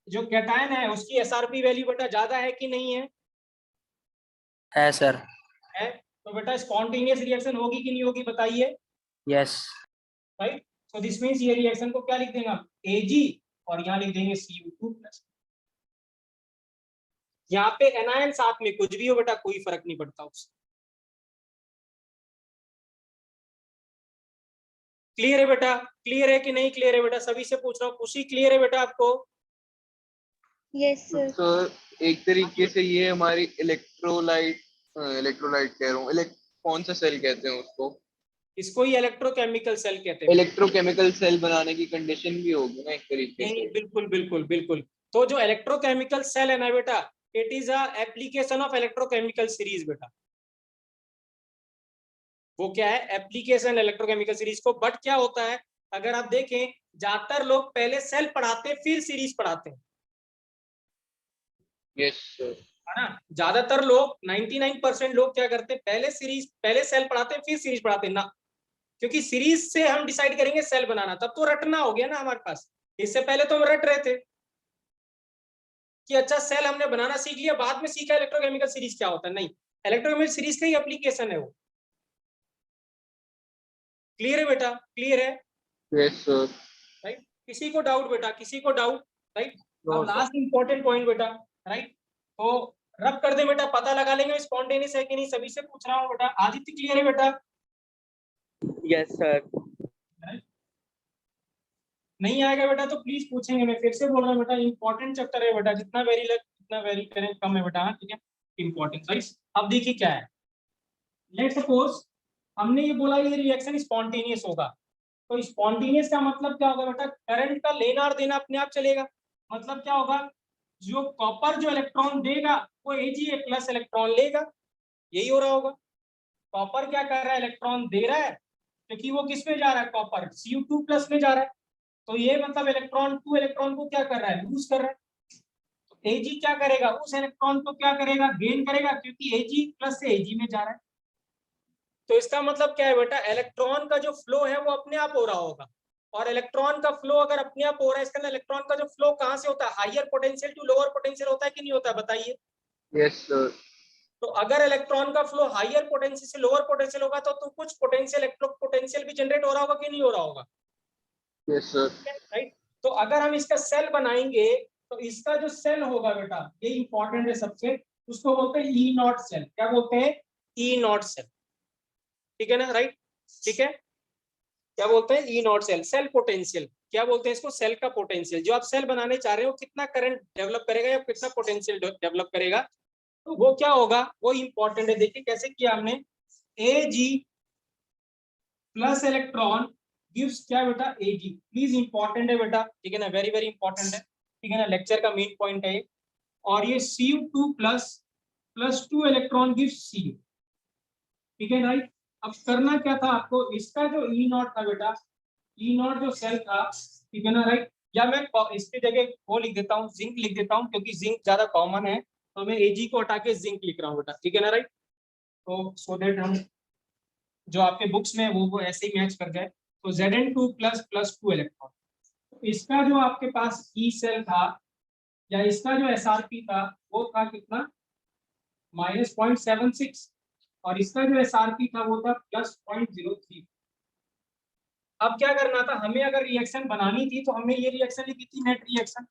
जो कैटायन है उसकी एसआरपी वैल्यू बेटा ज्यादा है कि नहीं है? है सर। है। तो बेटा स्पॉन्टेनियस रिएक्शन होगी कि नहीं होगी? बताइए। Yes. Right, so this means ये रिएक्शन को क्या लिख देंगे आप? Ag और यहाँ लिख देंगे Cu2 प्लस। यहाँ पे एनायन साथ में कुछ भी हो बेटा कोई फर्क नहीं पड़ता उससे। क्लियर है बेटा? क्लियर है कि नहीं क्लियर है बेटा? सभी से पूछ रहा हूँ, खुशी क्लियर है बेटा आपको? Yes sir. तो एक तरीके से ये हमारी इलेक्ट्रोलाइट कह रहा हूँ, कौन सा सेल कहते हैं उसको? इसको ही इलेक्ट्रोकेमिकल सेल कहते हैं। इलेक्ट्रोकेमिकल सेल बनाने की कंडीशन भी होगी ना एक तरीके नहीं, से। बिल्कुल बिल्कुल बिल्कुल। तो जो इलेक्ट्रोकेमिकल सेल है ना बेटा, it is a application of electrochemical series बेटा। वो क्या है? एप्लीकेशन इलेक्ट्रोकेमिकल सीरीज को। बट क्या होता है, अगर आप देखें ज्यादातर लोग पहले सेल पढ़ाते हैं फिर सीरीज पढ़ाते हैं, यस सर। है ना। ज्यादातर लोग 99% लोग क्या करते हैं, पहले सेल पढ़ाते हैं फिर सीरीज पढ़ाते हैं ना। क्योंकि सीरीज से हम डिसाइड करेंगे सेल बनाना, तब तो रटना हो गया ना हमारे पास। इससे पहले तो हम रट रहे थे कि अच्छा सेल हमने बनाना सीख लिया, बाद में सीखा इलेक्ट्रोकेमिकल सीरीज क्या होता है। नहीं, इलेक्ट्रोकेमिकल सीरीज का ही एप्लीकेशन है वो। क्लियर है बेटा? क्लियर है? Yes sir. राइट, किसी को डाउट बेटा? किसी को डाउट? राइट, अब लास्ट इंपॉर्टेंट पॉइंट बेटा, राइट, तो रब कर दे बेटा, पता लगा लेंगे स्पॉन्टेनियस है कि नहीं। सभी से पूछ रहा हूँ बेटा। आदित्य क्लियर है बेटा? Yes sir. नहीं आएगा बेटा तो प्लीज पूछेंगे, मैं फिर से बोल रहा हूँ बेटा, इंपॉर्टेंट चैप्टर है बेटा, जितना वेरी करें कम है बेटा, ठीक है, इंपॉर्टेंट। राइट, अब देखिए क्या है, लेट सपोज हमने ये बोला ये रिएक्शन स्पॉन्टेनियस होगा। तो स्पॉन्टेनियस का मतलब क्या होगा बेटा? करंट का लेना और देना अपने आप चलेगा। मतलब क्या होगा, जो कॉपर जो इलेक्ट्रॉन देगा वो Ag प्लस इलेक्ट्रॉन लेगा, यही हो रहा होगा। कॉपर क्या कर रहा है? इलेक्ट्रॉन दे रहा है, क्योंकि वो किस में जा रहा है? कॉपर Cu2 प्लस में जा रहा है। तो ये मतलब इलेक्ट्रॉन को क्या कर रहा है? लूज कर रहा है। तो Ag क्या करेगा? उस इलेक्ट्रॉन को क्या करेगा? गेन करेगा, क्योंकि Ag प्लस से Ag में जा रहा है। तो इसका मतलब क्या है बेटा? इलेक्ट्रॉन का जो फ्लो है वो अपने आप हो रहा होगा। और इलेक्ट्रॉन का फ्लो अगर अपने आप हो रहा है, इसका मतलब इलेक्ट्रॉन का जो फ्लो कहां से होता है? Higher potential to lower potential होता है कि नहीं होता है? बताइए। Yes sir. तो अगर इलेक्ट्रॉन का फ्लो हायर पोटेंशियल से लोअर पोटेंशियल होगा तो कुछ पोटेंशियल इलेक्ट्रो पोटेंशियल भी जनरेट हो रहा होगा कि नहीं हो रहा होगा? Yes sir. राइट, तो अगर हम इसका सेल बनाएंगे तो इसका जो सेल होगा बेटा, ये इंपॉर्टेंट है सबसे, उसको बोलते हैं E0 सेल। क्या बोलते हैं? E0 सेल, ठीक है ना। राइट, ठीक है। क्या बोलते हैं, ई नॉट सेल, सेल पोटेंशियल। क्या बोलते हैं इसको, सेल का पोटेंशियल। जो आप सेल बनाने चाह रहे हो कितना करंट डेवलप करेगा या कितना पोटेंशियल डेवलप करेगा, तो वो क्या होगा, वो इंपॉर्टेंट है। देखिए कैसे किया हमने, Ag प्लस इलेक्ट्रॉन गिव्स क्या बेटा, Ag। प्लीज इंपॉर्टेंट है बेटा, ठीक है ना, वेरी वेरी इंपॉर्टेंट है, ठीक है ना, लेक्चर का मेन पॉइंट है ये। और ये Cu2 plus 2 electron gives Cu, ठीक है राइट। अब करना क्या था आपको, इसका जो ई नॉट था बेटा, ई नॉट जो सेल था, ठीक है ना राइट, या मैं इसकी जगह वो लिख देता हूँ, जिंक लिख देता हूँ, क्योंकि जिंक ज्यादा कॉमन है, तो मैं Ag को हटा के जिंक लिख रहा हूँ बेटा, ठीक है ना राइट। तो सो दैट हम जो आपके बुक्स में वो ऐसे ही मैच कर जाए। तो Zn2 प्लस 2 इलेक्ट्रॉन, इसका जो आपके पास ई सेल था या इसका जो SRP था वो था कितना, -0.76, और इसका जो SRP था वो था +0.03। अब क्या करना था हमें, अगर रिएक्शन बनानी थी तो हमने ये रिएक्शन लिखी थी, नेट रिएक्शन।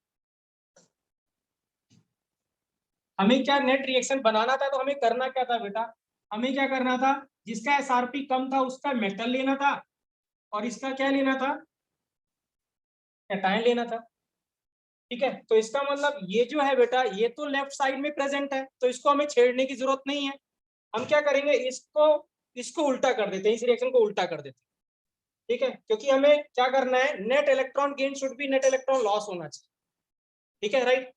हमें क्या नेट रिएक्शन बनाना था, तो हमें करना क्या था बेटा, हमें क्या करना था, जिसका SRP कम था उसका मेटल लेना था, और इसका क्या लेना था, कैटायन लेना था, ठीक है। तो इसका मतलब ये जो है बेटा, ये तो लेफ्ट साइड में प्रेजेंट है, तो इसको हमें छेड़ने की जरूरत नहीं है। हम क्या करेंगे, इसको उल्टा कर देते हैं, इस रिएक्शन को उल्टा कर देते हैं, ठीक है, क्योंकि हमें क्या करना है, net electron gain should be net electron loss होना चाहिए, ठीक है राइट।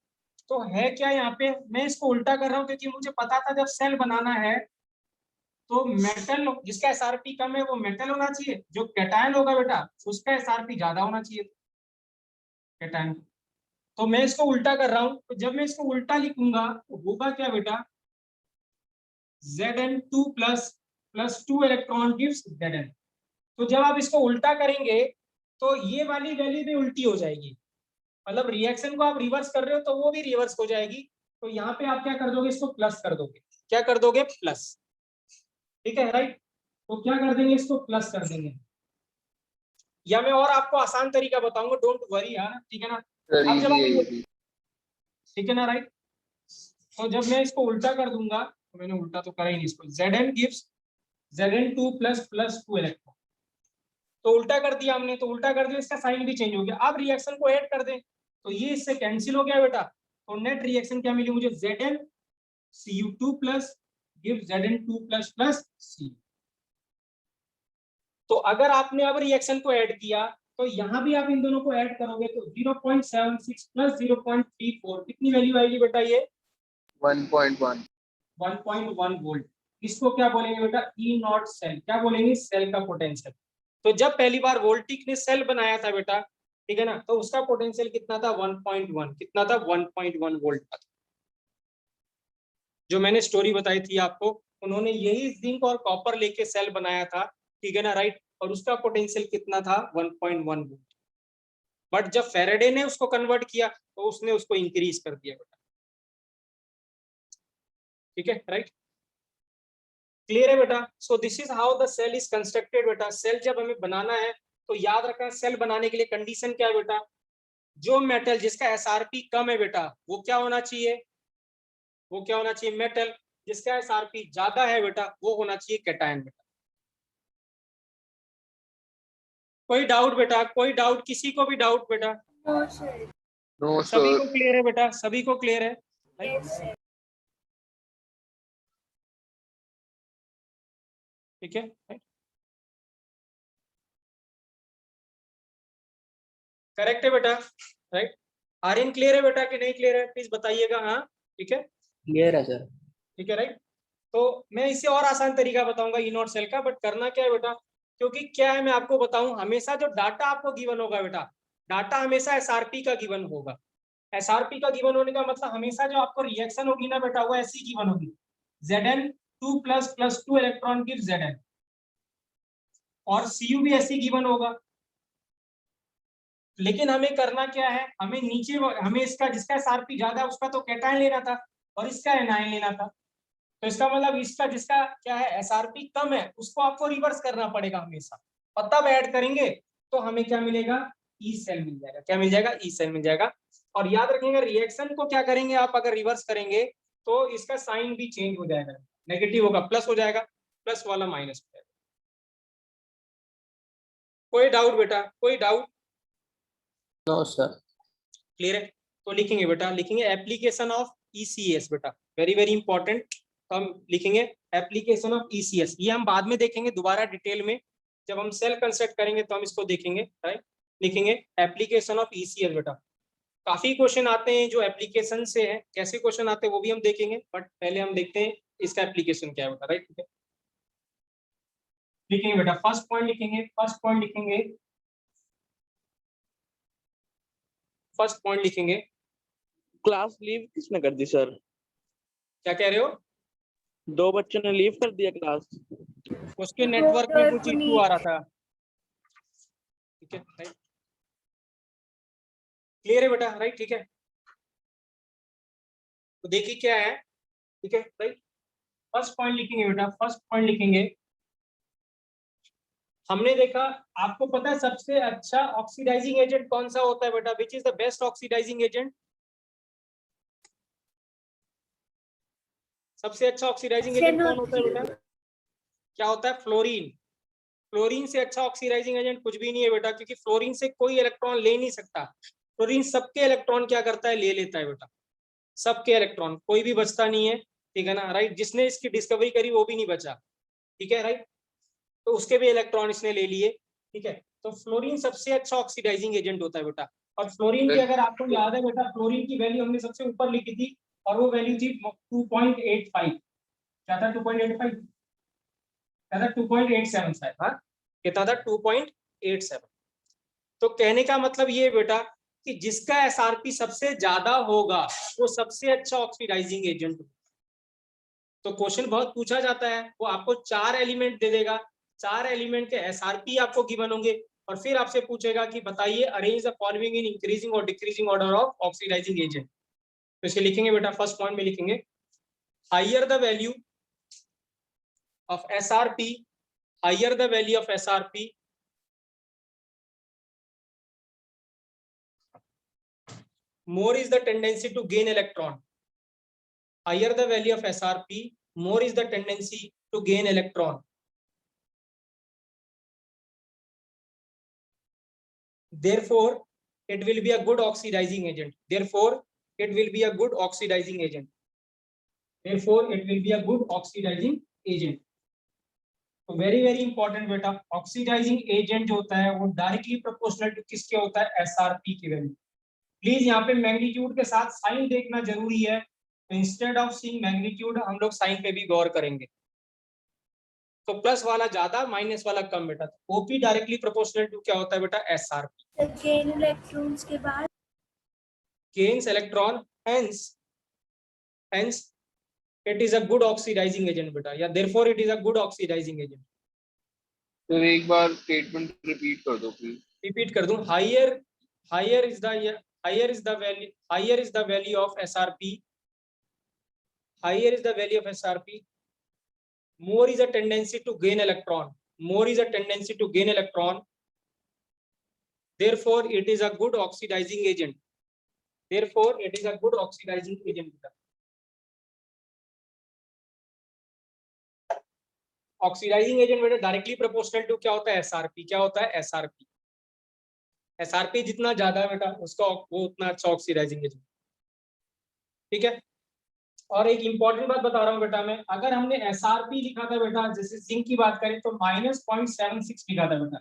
तो है क्या यहाँ पे, मैं इसको उल्टा कर रहा हूँ क्योंकि मुझे पता था जब सेल बनाना है तो मेटल जिसका SRP कम है वो मेटल होना चाहिए, जो कैटायन होगा बेटा उसका SRP ज्यादा होना चाहिए कैटायन। तो मैं इसको उल्टा कर रहा हूं, तो जब मैं इसको उल्टा लिखूंगा तो होगा क्या बेटा, Zn2 plus 2 electron gives Zn। तो जब आप इसको उल्टा करेंगे तो ये वाली वैल्यू भी उल्टी हो जाएगी, मतलब रिएक्शन को आप रिवर्स कर रहे हो तो वो भी रिवर्स हो जाएगी। तो यहाँ पे आप क्या कर दोगे, इसको प्लस कर दोगे, क्या कर दोगे, प्लस, ठीक है राइट। तो क्या कर देंगे, इसको प्लस कर देंगे, या मैं और आपको आसान तरीका बताऊंगा, डोंट वरी यार, ठीक है ना। सर अब जब इजी है, आप, इजी। ठीक है ना राइट, तो जब मैं इसको उल्टा कर दूंगा, तो मैंने उल्टा तो करा ही नहीं इसको, Zn gives Zn2 plus 2 electron, तो उल्टा कर दिया हमने, तो उल्टा कर दिया, इसका साइन भी चेंज हो गया। अब रिएक्शन को ऐड कर दें तो ये इससे कैंसिल हो गया बेटा, तो नेट रिएक्शन क्या मिली मुझे, ZnCu2 plus give Zn2 plus C। तो अगर आपने अब रिएक्शन को ऐड किया तो यहाँ भी आप इन दोनों को ऐड करोगे तो 0.76 प्लस 0.34 कितनी वैल्यू आएगी बेटा, ये 1.1। 1.1 वोल्ट। इसको क्या बोलेंगे बेटा, ई नॉट सेल, क्या बोलेंगे, सेल का पोटेंशियल। तो जब पहली बार वोल्टिक ने सेल बनाया था बेटा, ठीक है ना, तो उसका पोटेंशियल कितना था, 1.1, कितना था, 1.1 वोल्ट था। जो मैंने स्टोरी बताई थी आपको, उन्होंने यही जिंक और कॉपर लेके सेल बनाया था, ठीक है ना राइट, और उसका पोटेंशियल कितना था, 1.1 वोल्ट। बट जब फेरेडे ने उसको कन्वर्ट किया तो उसने उसको इंक्रीज कर दिया बेटा, ठीक है राइट, क्लियर है बेटा। So this is how the cell is constructed बेटा। सेल जब हमें बनाना है तो याद रखना, सेल बनाने के लिए कंडीशन क्या है बेटा, जो मेटल जिसका SRP कम है बेटा वो क्या होना चाहिए, वो क्या होना चाहिए, मेटल। जिसका SRP ज्यादा है बेटा वो होना चाहिए कैटायन बेटा। कोई डाउट बेटा, कोई डाउट, किसी को भी डाउट बेटा, नो सर। नो सभी सर। को क्लियर है बेटा, सभी को क्लियर है, यस सर। ठीक है करेक्ट है बेटा, राइट। आर्यन क्लियर है बेटा कि नहीं क्लियर है, प्लीज बताइएगा, हाँ ठीक है, क्लियर है सर। ठीक है राइट। तो मैं इससे और आसान तरीका बताऊंगा ई नॉट सेल का, बट करना क्या है बेटा, क्योंकि क्या है मैं आपको बताऊं, हमेशा जो डाटा आपको गिवन होगा बेटा, डाटा हमेशा SRP का गिवन होगा। SRP का गिवन होने का मतलब हमेशा जो आपको रिएक्शन होगी ना बेटा वो ऐसी गिवन होगी, Zn2 plus 2 electron give Zn, और Cu भी ऐसी गिवन होगा। लेकिन हमें करना क्या है, हमें नीचे, हमें इसका जिसका SRP ज्यादा है उसका तो कैटायन लेना था और इसका एनायन लेना था। तो इसका मतलब इसका जिसका क्या है SRP कम है उसको आपको रिवर्स करना पड़ेगा हमेशा, और तब ऐड करेंगे तो हमें क्या मिलेगा, ई सेल मिल जाएगा। क्या मिल जाएगा, ई सेल मिल जाएगा। और याद रखेंगे रिएक्शन को क्या करेंगे आप, अगर रिवर्स करेंगे तो इसका साइन भी चेंज हो जाएगा, नेगेटिव होगा प्लस हो जाएगा, प्लस वाला माइनस हो जाएगा। कोई डाउट बेटा, कोई डाउट? No sir. क्लियर है? तो लिखेंगे बेटा, लिखेंगे एप्लीकेशन ऑफ ECS बेटा, वेरी वेरी इंपॉर्टेंट। तो हम लिखेंगे एप्लीकेशन ऑफ ECS, ये हम बाद में देखेंगे दोबारा डिटेल में, जब हम सेल कंस्ट्रक्ट करेंगे तो हम इसको देखेंगे, राइट। लिखेंगे एप्लीकेशन ऑफ ECS बेटा। काफी क्वेश्चन आते हैं जो एप्लीकेशन से है, कैसे क्वेश्चन आते हैं वो भी हम देखेंगे, बट पहले हम देखते हैं इसका एप्लीकेशन क्या है बेटा, राइट। ठीक है, लिखेंगे बेटा, फर्स्ट पॉइंट लिखेंगे, फर्स्ट पॉइंट लिखेंगे, फर्स्ट पॉइंट लिखेंगे। क्लास लीव किसने कर दी सर? क्या कह रहे हो? 2 बच्चों ने लीव कर दिया क्लास। उसके नेटवर्क में कुछ इशू आ रहा था। ठीक है, राइट, क्लियर है बेटा, राइट। ठीक है, तो देखिए क्या है, ठीक है, राइट। फर्स्ट पॉइंट लिखेंगे बेटा, फर्स्ट पॉइंट लिखेंगे। हमने देखा, आपको पता है सबसे अच्छा ऑक्सीडाइजिंग एजेंट कौन सा होता है बेटा? Which is the best oxidizing agent? सबसे अच्छा ऑक्सीडाइजिंग एजेंट कौन होता है बेटा? क्या होता है? फ्लोरीन। फ्लोरीन से अच्छा ऑक्सीडाइजिंग एजेंट कुछ भी नहीं है बेटा, क्योंकि फ्लोरीन से कोई इलेक्ट्रॉन ले नहीं सकता। फ्लोरीन सबके इलेक्ट्रॉन क्या करता है? ले लेता है बेटा, सबके इलेक्ट्रॉन, कोई भी बचता नहीं है, ठीक है ना, राइट। जिसने इसकी डिस्कवरी करी वो भी नहीं बचा, ठीक है, राइट। तो उसके भी इलेक्ट्रॉन इसने ले लिए, ठीक है। तो फ्लोरीन सबसे अच्छा ऑक्सीडाइजिंग एजेंट होता है बेटा। और फ्लोरीन की अगर आपको याद है बेटा, फ्लोरीन की वैल्यू हमने सबसे ऊपर लिखी थी, और वो वैल्यू थी 2.85। क्या था? 2.85, क्या था? 2.87 शायद, हाँ, कितना था? 2.87। तो कहने का मतलब ये बेटा कि जिसका SRP सबसे ज्यादा होगा वो सबसे अच्छा ऑक्सीडाइजिंग एजेंट। तो क्वेश्चन बहुत पूछा जाता है, वो आपको 4 एलिमेंट दे देगा, 4 एलिमेंट के SRP आपको गिवन होंगे, और फिर आपसे पूछेगा कि बताइए arrange the following in increasing और decreasing order of oxidising agent. तो इसे लिखेंगे बेटा, फर्स्ट पॉइंट में लिखेंगे higher the value of SRP, higher the value of SRP, more is the tendency to gain electron. Higher the value of SRP, more is the tendency to gain electron. Therefore, it will be a good oxidizing agent. Therefore, it will be a good oxidizing agent. Therefore, it will be a good oxidizing agent. तो वेरी वेरी इंपॉर्टेंट बेटा, ऑक्सीडाइजिंग एजेंट जो होता है वो डायरेक्टली प्रोपोर्शनल टू किसके होता है? SRP की वैल्यू। प्लीज यहाँ पे मैग्नीट्यूड के साथ साइन देखना जरूरी है, तो इंस्टेड ऑफ सीइंग मैग्नीट्यूड हम लोग साइन पे भी गौर करेंगे। तो प्लस वाला ज्यादा, माइनस वाला कम बेटा। ओपी डायरेक्टली प्रोपोर्शनल टू क्या होता है बेटा? SRP। गेन इलेक्ट्रॉन्स के बाद gains electron, hence it is a good oxidizing agent बेटा, या therefore it is a good oxidizing agent। तो एक बार स्टेटमेंट रिपीट कर दो प्लीज। रिपीट कर दूं, higher is the value of SRP, higher is the value of SRP, more is a tendency to gain electron, more is a tendency to gain electron, therefore it is a good oxidizing agent, therefore it is a good oxidizing agent। Oxidizing agent बेटा डायरेक्टली प्रोपोर्शनल टू क्या होता है? SRP। क्या होता है? SRP। SRP जितना ज्यादा है बेटा उसका वो उतना अच्छा ऑक्सीडाइजिंग एजेंट, ठीक है। और एक इंपॉर्टेंट बात बता रहा हूँ बेटा मैं, अगर हमने SRP लिखा था बेटा, जैसे जिंक की बात करें तो -0.76 लिखा था बेटा,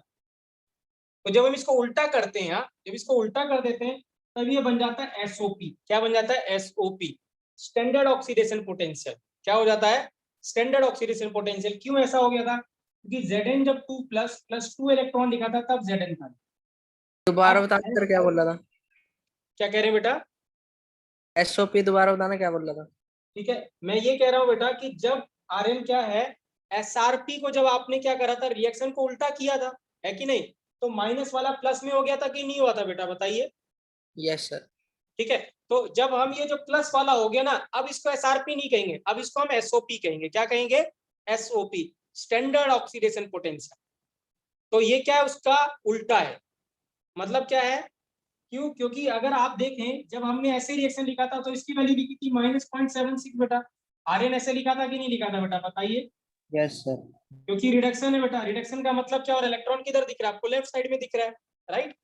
तो जब हम इसको उल्टा करते हैं, जब इसको उल्टा कर देते हैं तब ये बन जाता है SOP। क्या बन जाता है? SOP, standard oxidation potential. क्या हो जाता है? Standard oxidation potential. क्यों ऐसा हो गया था? क्योंकि Zn जब 2++2 इलेक्ट्रॉन लिखा था तब Zn था। दोबारा बताना सर, क्या बोल रहा था? क्या कह रहे हैं बेटा? SOP दोबारा बताना, क्या बोल रहा था? ठीक है, मैं ये कह रहा हूँ बेटा कि जब Rn क्या है, SRP को जब आपने क्या करा था? रिएक्शन को उल्टा किया था, है कि नहीं? तो माइनस वाला प्लस में हो गया था कि नहीं हुआ था बेटा? बताइए। Yes sir. ठीक है, तो जब हम ये जो प्लस वाला हो गया ना, अब इसको SRP नहीं कहेंगे, अब इसको हम SOP कहेंगे। क्या कहेंगे? SOP, standard oxidation potential. तो ये क्या है? उसका उल्टा है। मतलब क्या है? क्यों? क्योंकि अगर आप देखें जब हमने ऐसे रिएक्शन लिखा था तो इसकी वैल्यू लिखी थी -0.76 बेटा। Rn ऐसे लिखा था कि नहीं लिखा था बेटा? बताइए। Yes sir. क्योंकि रिडक्शन है बेटा। रिडक्शन का मतलब क्या हो रहा है, इलेक्ट्रॉन किधर दिख रहा है आपको, लेफ्ट साइड में दिख रहा है, राइट।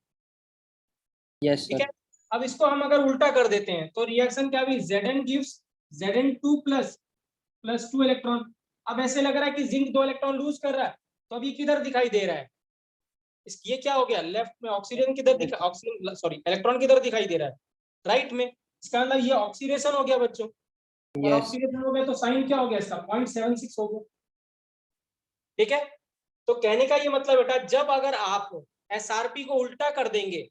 यस ठीक सर। है, अब इसको हम अगर उल्टा कर देते हैं तो रिएक्शन क्या भी, Zn gives Zn2 plus 2 electron. अब ऐसे लग रहा है कि जिंक 2 इलेक्ट्रॉन लूज कर रहा है, तो अभी किधर दिखाई दे रहा है, ये क्या हो गया, लेफ्ट में ऑक्सीजन किधर दिखा, ऑक्सीजन सॉरी इलेक्ट्रॉन किधर दिखाई दे रहा है, राइट में। इसका मतलब ये ऑक्सीडेशन हो गया बच्चों, और यस। ऑक्सीडेशन हो गया तो साइन क्या हो गया इसका, 0.76 हो गया। ठीक है, तो कहने का ये मतलब बेटा, जब अगर आप एसआरपी को उल्टा कर देंगे,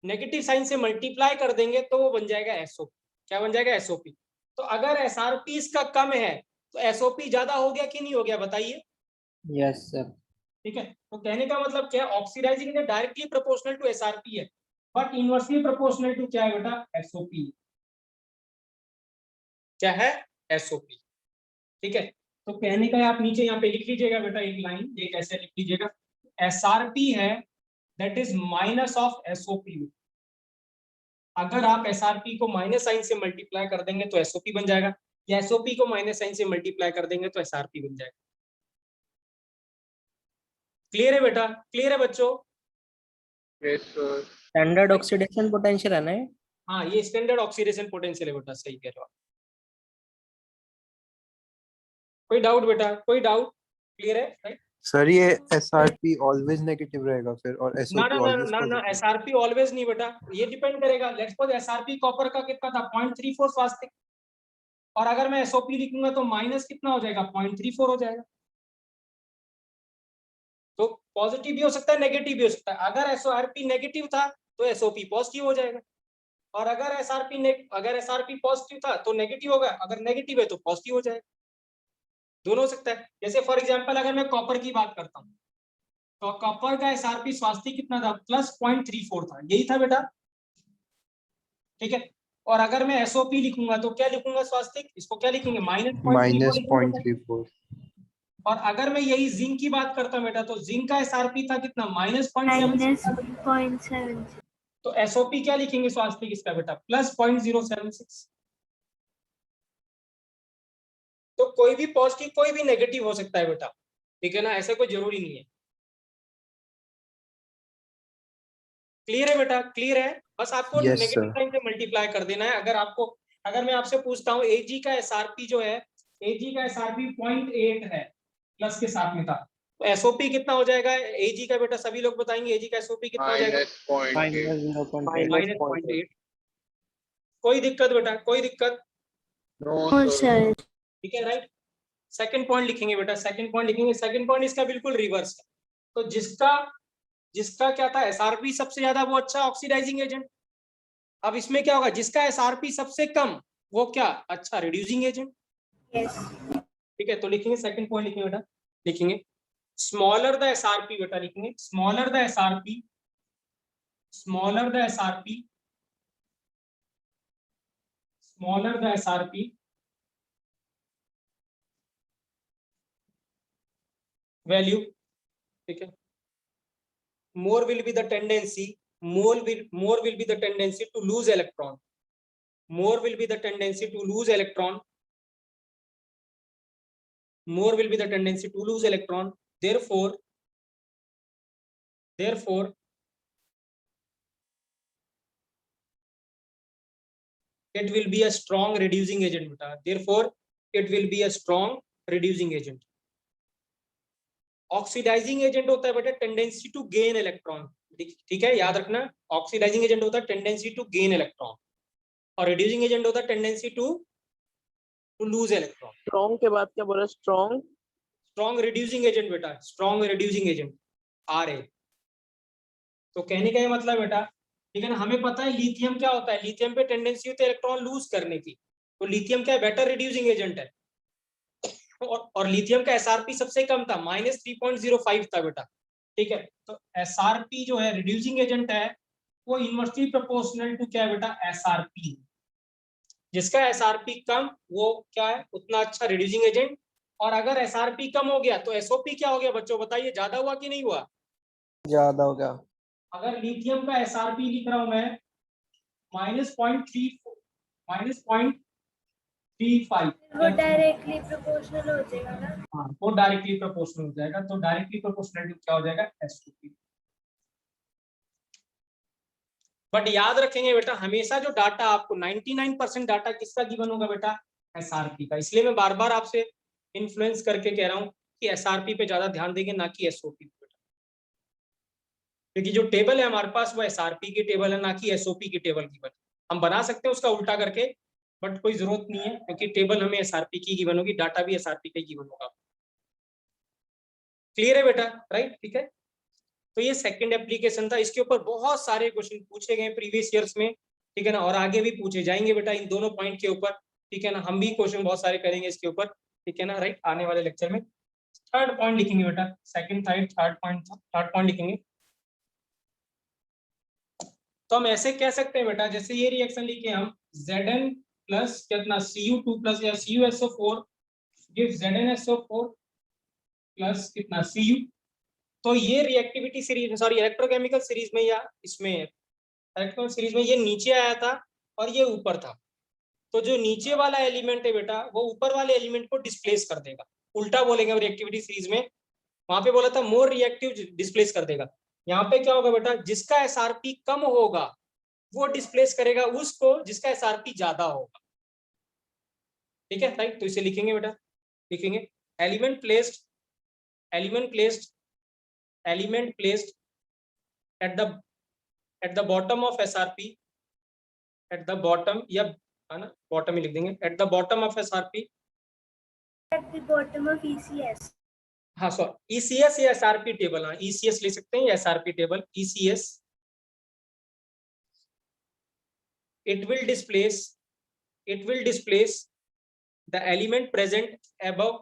नेगेटिव साइन से मल्टीप्लाई कर देंगे, तो वो बन जाएगा एसओपी। क्या बन जाएगा, एसओपी। तो अगर एसआरपी इसका कम है तो एसओपी ज्यादा हो गया कि नहीं हो गया, बताइए। Yes sir. ठीक है, तो कहने का मतलब क्या है, oxidizing agent directly proportional to SRP है, बट इनवर्सली प्रोपोर्शनल टू क्या है बेटा, एसओपी। क्या है, एसओपी। ठीक है, तो कहने का आप नीचे यहाँ पे लिख लीजिएगा बेटा, एक लाइन ये कैसे लिख लीजिएगा, एसआरपी है that is minus of SOP. अगर आप एसआरपी को माइनस साइन से मल्टीप्लाई कर देंगे तो एसओपी बन जाएगा, या एसओपी को माइनस साइन से मल्टीप्लाई कर देंगे तो एसआरपी बन जाएगा। क्लियर है बेटा, क्लियर है बच्चों। Yes sir. Standard oxidation potential है ना ये? हाँ, ये स्टैंडर्ड ऑक्सीडेशन पोटेंशियल है बेटा, सही कह रहे हो आप। कोई डाउट बेटा, कोई डाउट, क्लियर है, राइट। सर ये SRP ऑलवेज नेगेटिव रहेगा फिर और ना SOP ना ना ऑलवेज ना ना, पॉजिटिव? एसआरपी ऑलवेज नहीं बेटा, ये डिपेंड करेगा। लेट्स सपोज एसआरपी कॉपर का कितना था, 0.34 स्वास्तिक, और अगर मैं एसओपी लिखूंगा तो माइनस कितना हो जाएगा, 0.34 हो जाएगा। तो पॉजिटिव भी हो सकता है, नेगेटिव भी हो सकता है। अगर एसओआरपी नेगेटिव था तो एसओपी पॉजिटिव हो जाएगा, और अगर एसआरपी पॉजिटिव था तो नेगेटिव होगा, अगर नेगेटिव है तो पॉजिटिव हो जाएगा। दोनों हो सकता है। जैसे फॉर एग्जांपल अगर मैं कॉपर की बात करता हूँ, तो कॉपर का एसआरपी स्वास्तिक कितना था, प्लस 0.34 था, यही था बेटा। ठीक है, और अगर मैं एसओपी लिखूंगा तो क्या लिखूंगा, स्वास्तिक, इसको क्या लिखेंगे, माइनस -0.34 लिखेंगे। 0.34। और अगर मैं यही जिंक की बात करता हूँ बेटा, तो जिंक का एसआरपी था कितना, -0.76। -0.7। तो एसओपी क्या लिखेंगे स्वास्तिक इसका बेटा, +0.076। तो कोई भी पॉजिटिव कोई भी नेगेटिव हो सकता है बेटा, ठीक है ना, ऐसा कोई जरूरी नहीं है। क्लियर है बेटा, क्लियर है। बस आपको Yes, नेगेटिव sir. साइन से मल्टीप्लाई कर देना है। अगर मैं आपसे पूछता हूँ एजी का एसआरपी जो है, एजी का एसआरपी 0.8 है, प्लस के साथ में था, तो एसओपी कितना हो जाएगा एजी का बेटा, सभी लोग बताएंगे एजी का एसओपी कितना हो जाएगा, -0.8। -0.8। -0.8। कोई दिक्कत बेटा, कोई दिक्कत, नो सर। ठीक है, राइट। सेकंड पॉइंट लिखेंगे बेटा, सेकंड पॉइंट लिखेंगे। सेकंड पॉइंट इसका बिल्कुल रिवर्स है। तो जिसका क्या था एसआरपी सबसे ज्यादा, वो अच्छा ऑक्सीडाइजिंग एजेंट। अब इसमें क्या होगा, जिसका एसआरपी सबसे कम, वो क्या, अच्छा रिड्यूसिंग एजेंट। यस। ठीक है, तो लिखेंगे सेकंड पॉइंट लिखेंगे बेटा, लिखेंगे स्मॉलर द एसआरपी बेटा, लिखेंगे smaller the SRP, smaller the SRP, smaller the SRP, value. ठीक है, more will be the tendency, more will be the tendency to lose electron, more will be the tendency to lose electron, more will be the tendency to lose electron. Therefore it will be a strong reducing agent beta, therefore it will be a strong reducing agent. Oxidizing agent होता है बेटा टेंडेंसी टू गेन इलेक्ट्रॉन, ठीक है, याद रखना। ऑक्सीडाइजिंग एजेंट होता है टेंडेंसी टू गेन इलेक्ट्रॉन, और रिड्यूसिंग एजेंट होता है tendency to lose electron. Strong के बाद क्या बोला, स्ट्रॉन्ग? स्ट्रॉन्ग रिड्यूसिंग एजेंट बेटा, स्ट्रॉन्ग रिड्यूसिंग एजेंट, आरए। तो कहने का ये मतलब बेटा, ठीक है ना, हमें पता है लिथियम क्या होता है, लिथियम पे टेंडेंसी होती है इलेक्ट्रॉन लूज करने की, तो लिथियम क्या है, बेटर रिड्यूसिंग एजेंट है। और लिथियम का एसआरपी सबसे कम था, -3.05 था बेटा। ठीक है, तो एसआरपी जो है रिड्यूसिंग एजेंट है, वो इनवर्सली प्रोपोर्शनल टू क्या है बेटा, एसआरपी। जिसका एसआरपी कम, वो क्या है, उतना अच्छा रिड्यूसिंग एजेंट। और अगर एसआरपी कम हो गया तो एसओपी क्या हो गया बच्चों, बताइए, ज्यादा हुआ कि नहीं हुआ। ज्यादा हो गया। अगर लिथियम का एसआरपी लिख रहा हूं मैं -0.34, 3, 5। वो डायरेक्टली प्रोपोर्शनल हो जाएगा ना। हाँ, वो डायरेक्टली प्रोपोर्शनल हो जाएगा, तो डायरेक्टली प्रोपोर्शनल क्या हो जाएगा, S2P। बट याद रखेंगे बेटा, हमेशा जो डाटा आपको 99% डाटा किसका गिवन होगा बेटा, SRP का। इसलिए मैं बार बार आपसे इन्फ्लुएंस करके कह रहा हूँ कि SRP पे ज्यादा ध्यान देंगे, ना कि SOP पे, क्योंकि जो टेबल है हमारे पास वो SRP की टेबल है, ना कि SOP की टेबल गिवन। हम बना सकते हैं उसका उल्टा करके, बट कोई जरूरत नहीं है, क्योंकि टेबल हमें SRP की गिवन होगी, डाटा भी SRP का गिवन होगा। क्लियर है बेटा, राइट? ठीक है, तो ये सेकंड एप्लीकेशन था। इसके ऊपर बहुत सारे क्वेश्चन पूछे गए प्रीवियस ईयर्स में, ठीक है ना, और आगे भी पूछे जाएंगे बेटा इन दोनों पॉइंट के ऊपर, ठीक है ना। हम भी क्वेश्चन बहुत सारे करेंगे इसके ऊपर, ठीक है ना, राइट, आने वाले लेक्चर में। थर्ड पॉइंट लिखेंगे बेटा, सेकंड थर्ड पॉइंट लिखेंगे। तो हम ऐसे कह सकते हैं बेटा, जैसे ये रिएक्शन लिखे हम, Zn प्लस कितना Cu2 प्लस या CuSO4 गिव ZnSO4 प्लस कितना Cu। तो ये reactivity series, sorry electrochemical series में, या इसमें इलेक्ट्रॉन सीरीज में ये नीचे आया था और ये ऊपर था। तो जो नीचे वाला एलिमेंट है बेटा, वो ऊपर वाले एलिमेंट को डिस्प्लेस कर देगा। उल्टा बोलेंगे रिएक्टिविटी सीरीज में, वहां पे बोला था मोर रिएक्टिव डिस्प्लेस कर देगा। यहाँ पे क्या होगा बेटा, जिसका SRP कम होगा वो डिस्प्लेस करेगा उसको जिसका SRP ज्यादा होगा, ठीक है, राइट। तो इसे लिखेंगे बेटा, लिखेंगे element placed at the bottom of SRP, at the bottom, या है ना, बॉटम ही लिख देंगे, at the bottom of SRP, At the bottom of ECS. हाँ सॉरी ECS या SRP टेबल, हाँ ECS ले सकते हैं या SRP table, ECS, it will displace the element present above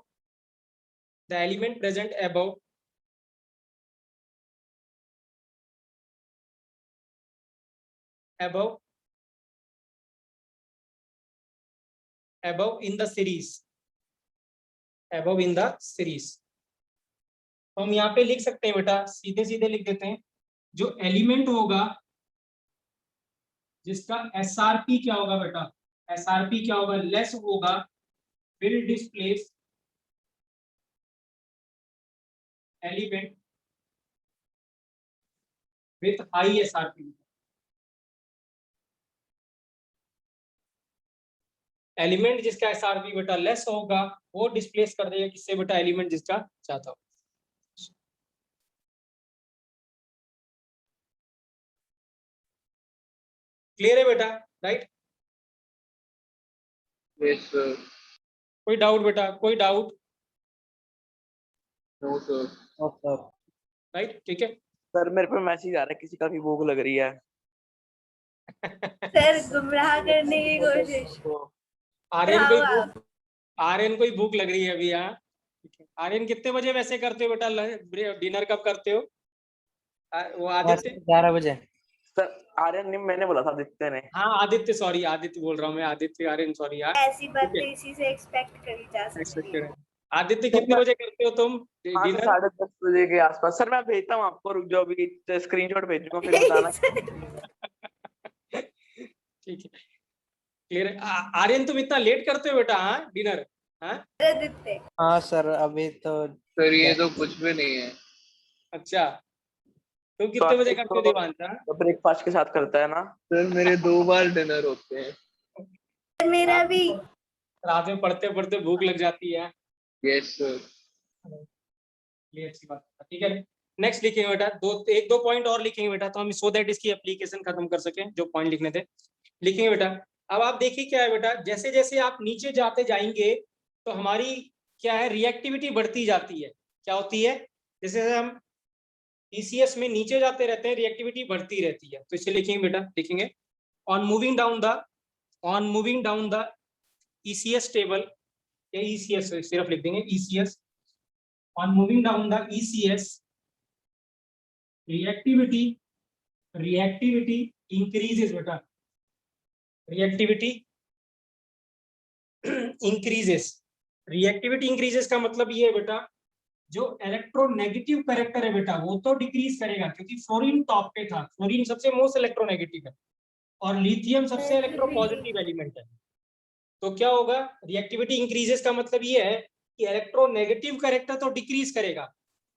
in the series, तो हम यहाँ पे लिख सकते हैं बेटा, सीधे सीधे लिख देते हैं, जो एलिमेंट होगा जिसका SRP क्या होगा बेटा, SRP क्या होगा, लेस होगा, will displace element with high SRP। Element जिसका SRP बेटा लेस होगा वो डिस्प्लेस कर देगा किससे बेटा, एलिमेंट जिसका ज्यादा हो। क्लियर है बेटा, राइट? Yes sir. कोई डाउट बेटा, कोई डाउट? No sir. राइट, ठीक है। सर मेरे पे मैसेज आ रहा है, किसी का भी भूख लग रही है। सर गुमराह करने की कोशिश। आर्यन कोई भूख लग रही है अभी, यहाँ। आर्यन कितने बजे वैसे करते हो बेटा डिनर, कब करते हो? वो आदित्य 11 बजे। सर आर्यन ने, मैंने बोला था आदित्य ने। हाँ आदित्य, सॉरी आदित्य बोल रहा हूँ मैं, आदित्य, आर्यन सॉरी यार। ऐसी बातें इसी से एक्सपेक्ट करी जा सकती है। आदित्य कितने बजे करते हो तुम डिनर? 10:30 बजे के आसपास। सर मैं भेजता हूँ आपको, रुक जाओ अभी स्क्रीनशॉट भेजूंगा, फिर बताना। ठीक है, क्लियर है। आर्यन तुम इतना लेट करते हो बेटा, हाँ डिनर? हाँ हाँ सर, अभी तो सर ये तो कुछ भी नहीं है। अच्छा, तुम कितने बजे करते हो देवांश? तो ब्रेकफास्ट के साथ करता है ना सर, मेरे 2 बार डिनर होते हैं। मेरा भी। रात में पढ़ते पढ़ते भूख लग जाती है। Yes sir. ये अच्छी बात है, ठीक है। नेक्स्ट लिखेंगे बेटा, एक दो पॉइंट और लिखेंगे बेटा, तो हम सो दैट इसकी एप्लीकेशन खत्म कर सकें, जो पॉइंट लिखने थे लिखेंगे बेटा। अब आप देखिए क्या है बेटा, जैसे जैसे आप नीचे जाते जाएंगे तो हमारी क्या है, रिएक्टिविटी बढ़ती जाती है। क्या होती है, जैसे हम ECS में नीचे जाते रहते हैं रिएक्टिविटी बढ़ती रहती है। तो इसे लिखेंगे बेटा, लिखेंगे on moving down the ECS table, या ECS सिर्फ लिख देंगे ECS, on moving down the ECS, reactivity increases बेटा, reactivity increases का मतलब ये है बेटा, जो इलेक्ट्रोनेगेटिव कैरेक्टर है बेटा वो तो डिक्रीज करेगा, क्योंकि फ्लोरीन टॉप पे था, फ्लोरीन सबसे मोस्ट इलेक्ट्रोनेगेटिव है और लिथियम सबसे इलेक्ट्रोपॉजिटिव एलिमेंट है। तो क्या होगा, रिएक्टिविटी इंक्रीजेस का मतलब ये है कि इलेक्ट्रोनेगेटिव कैरेक्टर तो डिक्रीज करेगा,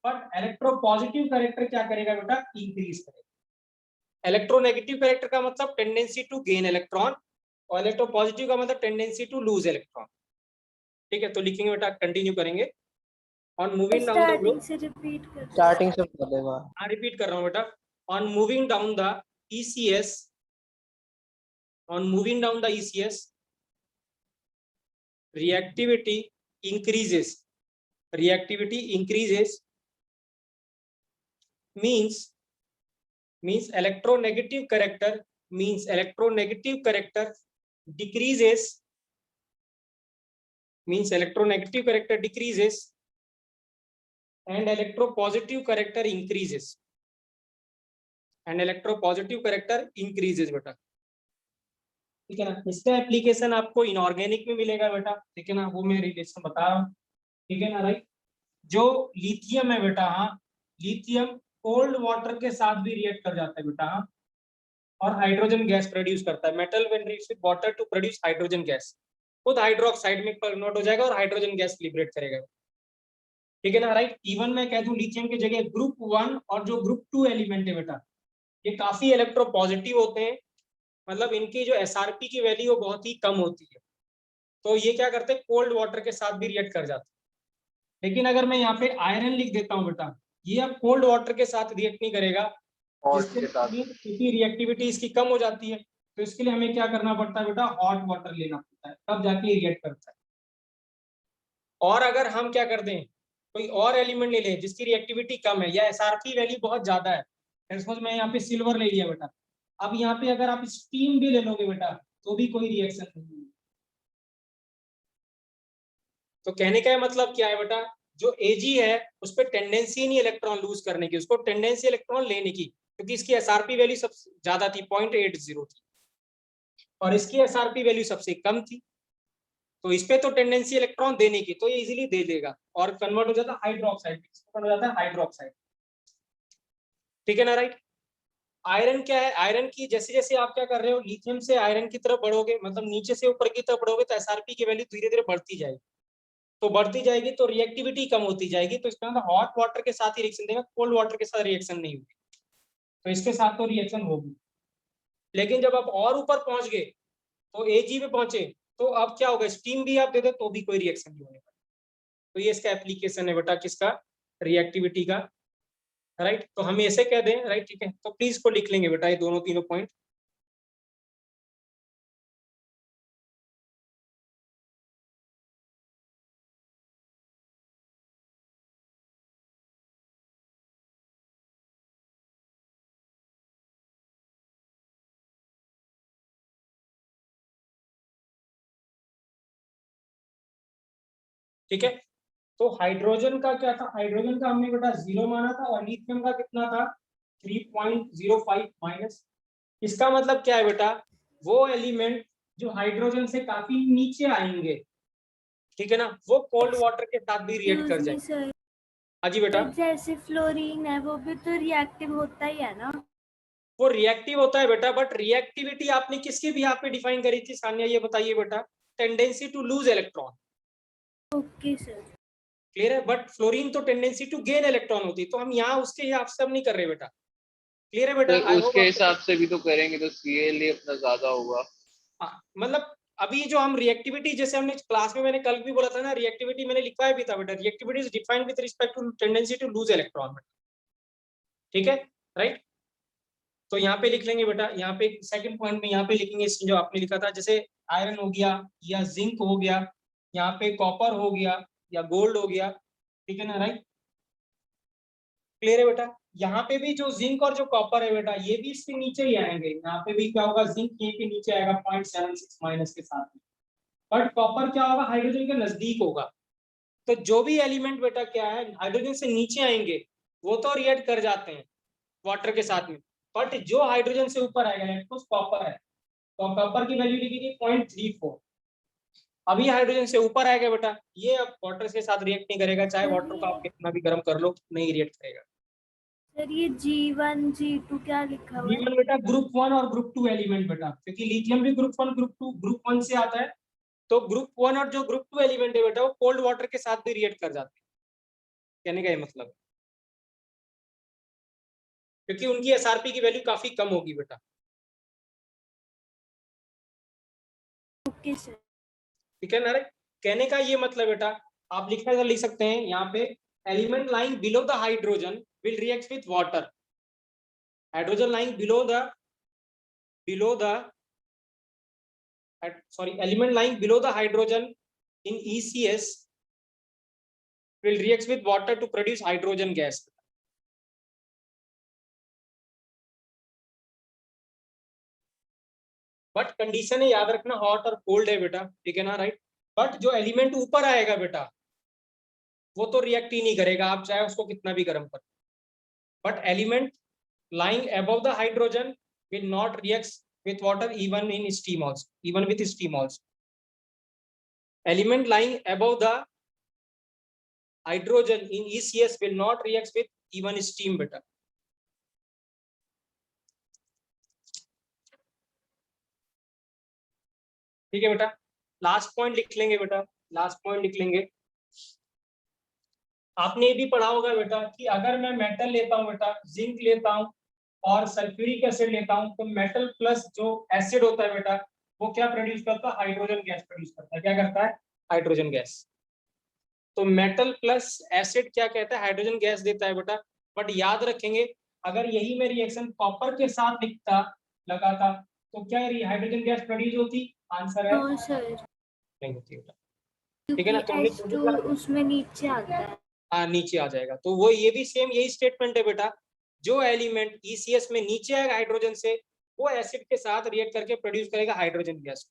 बट इलेक्ट्रोपॉजिटिव कैरेक्टर क्या करेगा बेटा, इंक्रीज करेगा। इलेक्ट्रोनेगेटिव कैरेक्टर का मतलब टेंडेंसी टू गेन इलेक्ट्रॉन, और इलेक्ट्रोपॉजिटिव का मतलब टेंडेंसी टू लूज इलेक्ट्रॉन। ठीक है, तो लिखेंगे बेटा, कंटिन्यू करेंगे। On moving down the starting से रिपीट कर स्टार्टिंग से बोलेगा। हाँ रिपीट कर रहा हूँ बेटा। On moving down the ECS, on moving down the ECS, reactivity increases. Reactivity increases means electronegative character decreases, means electronegative character decreases and electropositive character increases, बेटा। ठीक है ना। इसका एप्लीकेशन आपको इनऑर्गेनिक में मिलेगा बेटा, ठीक है ना, वो मैं रिलेशन बता रहा हूँ, ठीक है ना राइट। जो लिथियम है बेटा, हाँ, लिथियम कोल्ड वाटर के साथ भी रिएक्ट कर जाता है बेटा, हाँ, और हाइड्रोजन गैस प्रोड्यूस करता है। Metal when reacts with water to produce hydrogen gas, खुद हाइड्रोक्साइड में कन्वर्ट हो जाएगा और हाइड्रोजन गैस लिबरेट करेगा, ठीक है ना राइट। इवन मैं कह दूं लिथियम की जगह ग्रुप 1 और जो ग्रुप 2 एलिमेंट है बेटा, ये काफी इलेक्ट्रोपॉजिटिव होते हैं, मतलब इनकी जो SRP की वैल्यू वो बहुत ही कम होती है, तो ये क्या करते हैं, कोल्ड वाटर के साथ भी रिएक्ट कर जाते हैं। लेकिन अगर मैं यहाँ पे आयरन लिख देता हूँ बेटा, ये अब कोल्ड वाटर के साथ रिएक्ट नहीं करेगा, क्योंकि रिएक्टिविटी इसकी कम हो जाती है, तो इसके लिए हमें क्या करना पड़ता है बेटा, हॉट वाटर लेना पड़ता है, तब जाके रिएक्ट करता है। और अगर हम क्या कर दें, कोई और एलिमेंट ले लें जिसकी रिएक्टिविटी कम है या SRP वैल्यू बहुत ज्यादा है, सपोज मैं यहाँ पे सिल्वर ले लिया बेटा, अब यहाँ पे अगर आप स्टीम भी ले लोगे बेटा तो भी कोई रिएक्शन नहीं होगी। तो कहने का मतलब क्या है बेटा, जो Ag है उस पर टेंडेंसी नहीं इलेक्ट्रॉन लूज करने की, उसको टेंडेंसी इलेक्ट्रॉन लेने की, क्योंकि इसकी SRP वैल्यू सबसे ज्यादा थी 0.80 थी, और इसकी SRP वैल्यू सबसे कम थी, तो इस पे तो टेंडेंसी इलेक्ट्रॉन देने की, तो ये इजीली दे देगा और कन्वर्ट हो जाता है हाइड्रोक्साइड, कन्वर्ट हो जाता है हाइड्रोक्साइड, ठीक है ना राइट। आयरन क्या है, आयरन की जैसे जैसे आप क्या कर रहे हो, लिथियम से आयरन की तरफ बढ़ोगे, मतलब नीचे से ऊपर की तरफ बढ़ोगे, तो SRP की वैल्यू धीरे धीरे बढ़ती जाएगी, तो बढ़ती जाएगी तो रिएक्टिविटी कम होती जाएगी, तो इसका मतलब हॉट वाटर के साथ ही रिएक्शन देगा, कोल्ड वाटर के साथ रिएक्शन नहीं होगी, तो इसके साथ तो रिएक्शन होगी। लेकिन जब आप और ऊपर पहुंच गए, तो Ag पे पहुंचे, तो अब क्या होगा, स्टीम भी आप दे दो तो भी कोई रिएक्शन नहीं होने वाला। तो ये इसका एप्लीकेशन है बेटा, किसका, रिएक्टिविटी का, राइट। तो हम ऐसे कह दें, राइट, ठीक है, तो प्लीज को लिख लेंगे बेटा ये दोनों तीनों पॉइंट। ठीक है, तो हाइड्रोजन का क्या था, हाइड्रोजन का हमने बेटा 0 माना था, और लिथियम का कितना था, 3.05 माइनस। इसका मतलब क्या है बेटा, वो एलिमेंट जो हाइड्रोजन से काफी नीचे आएंगे, ठीक है ना, वो कोल्ड वाटर के साथ भी रिएक्ट कर जाएंगे। हाँ जी बेटा, जैसे फ्लोरीन है वो भी तो रिएक्टिव होता ही है ना। वो रिएक्टिव होता है बेटा, बट रिएक्टिविटी आपने किसके भी यहाँ पे डिफाइन करी थी सान्या, ये बताइए बेटा, tendency to lose electron. Okay sir, clear है, बट फ्लोरीन तो टेंडेंसी टू गेन इलेक्ट्रॉन होती है, तो हम यहाँ उसके हिसाब से नहीं कर रहे बेटा। क्लियर है बेटा, तो उसके हिसाब से भी तो करेंगे तो Cl अपना ज्यादा होगा। मतलब अभी जो हम रिएक्टिविटी, जैसे हमने क्लास में, मैंने कल भी बोला था ना, रिएक्टिविटी मैंने लिखवाया भी था बेटा, reactivity is defined with respect to tendency to lose electron, ठीक है राइट। तो यहाँ पे लिख लेंगे बेटा, यहाँ पे सेकंड पॉइंट में यहाँ पे लिखेंगे जो आपने लिखा था, जैसे आयरन हो गया या जिंक हो गया, यहाँ पे कॉपर हो गया या गोल्ड हो गया, ठीक है ना राइट। क्लियर है बेटा, यहाँ पे भी जो जिंक और जो कॉपर है बेटा, ये भी इसके नीचे ही आएंगे, यहाँ पे भी क्या होगा, जिंक ये के नीचे आएगा 0.76 माइनस के साथ में, बट कॉपर क्या होगा, हाइड्रोजन के नजदीक होगा। तो जो भी एलिमेंट बेटा क्या है, हाइड्रोजन से नीचे आएंगे, वो तो रिएक्ट कर जाते हैं वाटर के साथ में, बट जो हाइड्रोजन से ऊपर आएगा, कॉपर है, तो कॉपर की वैल्यू लिखी थी 0.34, अभी हाइड्रोजन से ऊपर आएगा बेटा, ये अब वाटर के साथ रिएक्ट नहीं करेगा, चाहे वाटर को आप कितना भी गर्म कर लो, नहीं रिएक्ट करेगा। सर ये G1 G2 क्या लिखा हुआ है? G1 बेटा ग्रुप 1 और ग्रुप 2 एलिमेंट बेटा, क्योंकि लिथियम भी ग्रुप 1 ग्रुप 2 ग्रुप 1 से आता है, तो ग्रुप 1 और जो ग्रुप 2 एलिमेंट है बेटा वो कोल्ड वाटर के साथ भी रिएक्ट कर जाते हैं, कहने का ये मतलब है, क्योंकि उनकी एसआरपी की वैल्यू काफी कम होगी बेटा। Okay sir. ठीक है ना? कहने का ये मतलब बेटा, आप लिख सकते हैं यहाँ पे, element lying below the hydrogen will react with water. Hydrogen lying below the element lying below the hydrogen in ECS will react with water to produce hydrogen gas. But condition है, याद रखना, हॉट और कोल्ड है बेटा, ठीक है ना, राइट। बट जो एलिमेंट ऊपर आएगा बेटा वो तो रिएक्ट ही नहीं करेगा, आप चाहे उसको कितना भी गर्म करो। But element lying above the hydrogen will not react with water even in steam also, even with steam also. Element lying above the hydrogen in ECS will not react with even steam बेटा। ठीक है बेटा, लास्ट पॉइंट लिख लेंगे बेटा, लास्ट पॉइंट लिख लेंगे। आपने ये भी पढ़ा होगा बेटा कि अगर मैं मेटल लेता हूं बेटा, जिंक लेता हूं और सल्फ्यूरिक एसिड लेता हूं, तो मेटल प्लस जो एसिड होता है बेटा वो क्या प्रोड्यूस करता है? हाइड्रोजन गैस प्रोड्यूस करता है। क्या करता है? Hydrogen gas. तो मेटल प्लस एसिड क्या कहता है? हाइड्रोजन गैस देता है बेटा। बट याद रखेंगे, अगर यही मैं रिएक्शन कॉपर के साथ लगाता तो क्या हाइड्रोजन गैस प्रोड्यूस होती? आंसर है नो सर, नहीं होती बेटा। ठीक है ना? तो H2 उसमें नीचे आता है। हाँ, नीचे आ जाएगा। तो वो ये भी सेम यही स्टेटमेंट है बेटा, जो एलिमेंट ECS में नीचे आएगा हाइड्रोजन से वो एसिड के साथ रिएक्ट करके प्रोड्यूस करेगा हाइड्रोजन गैस।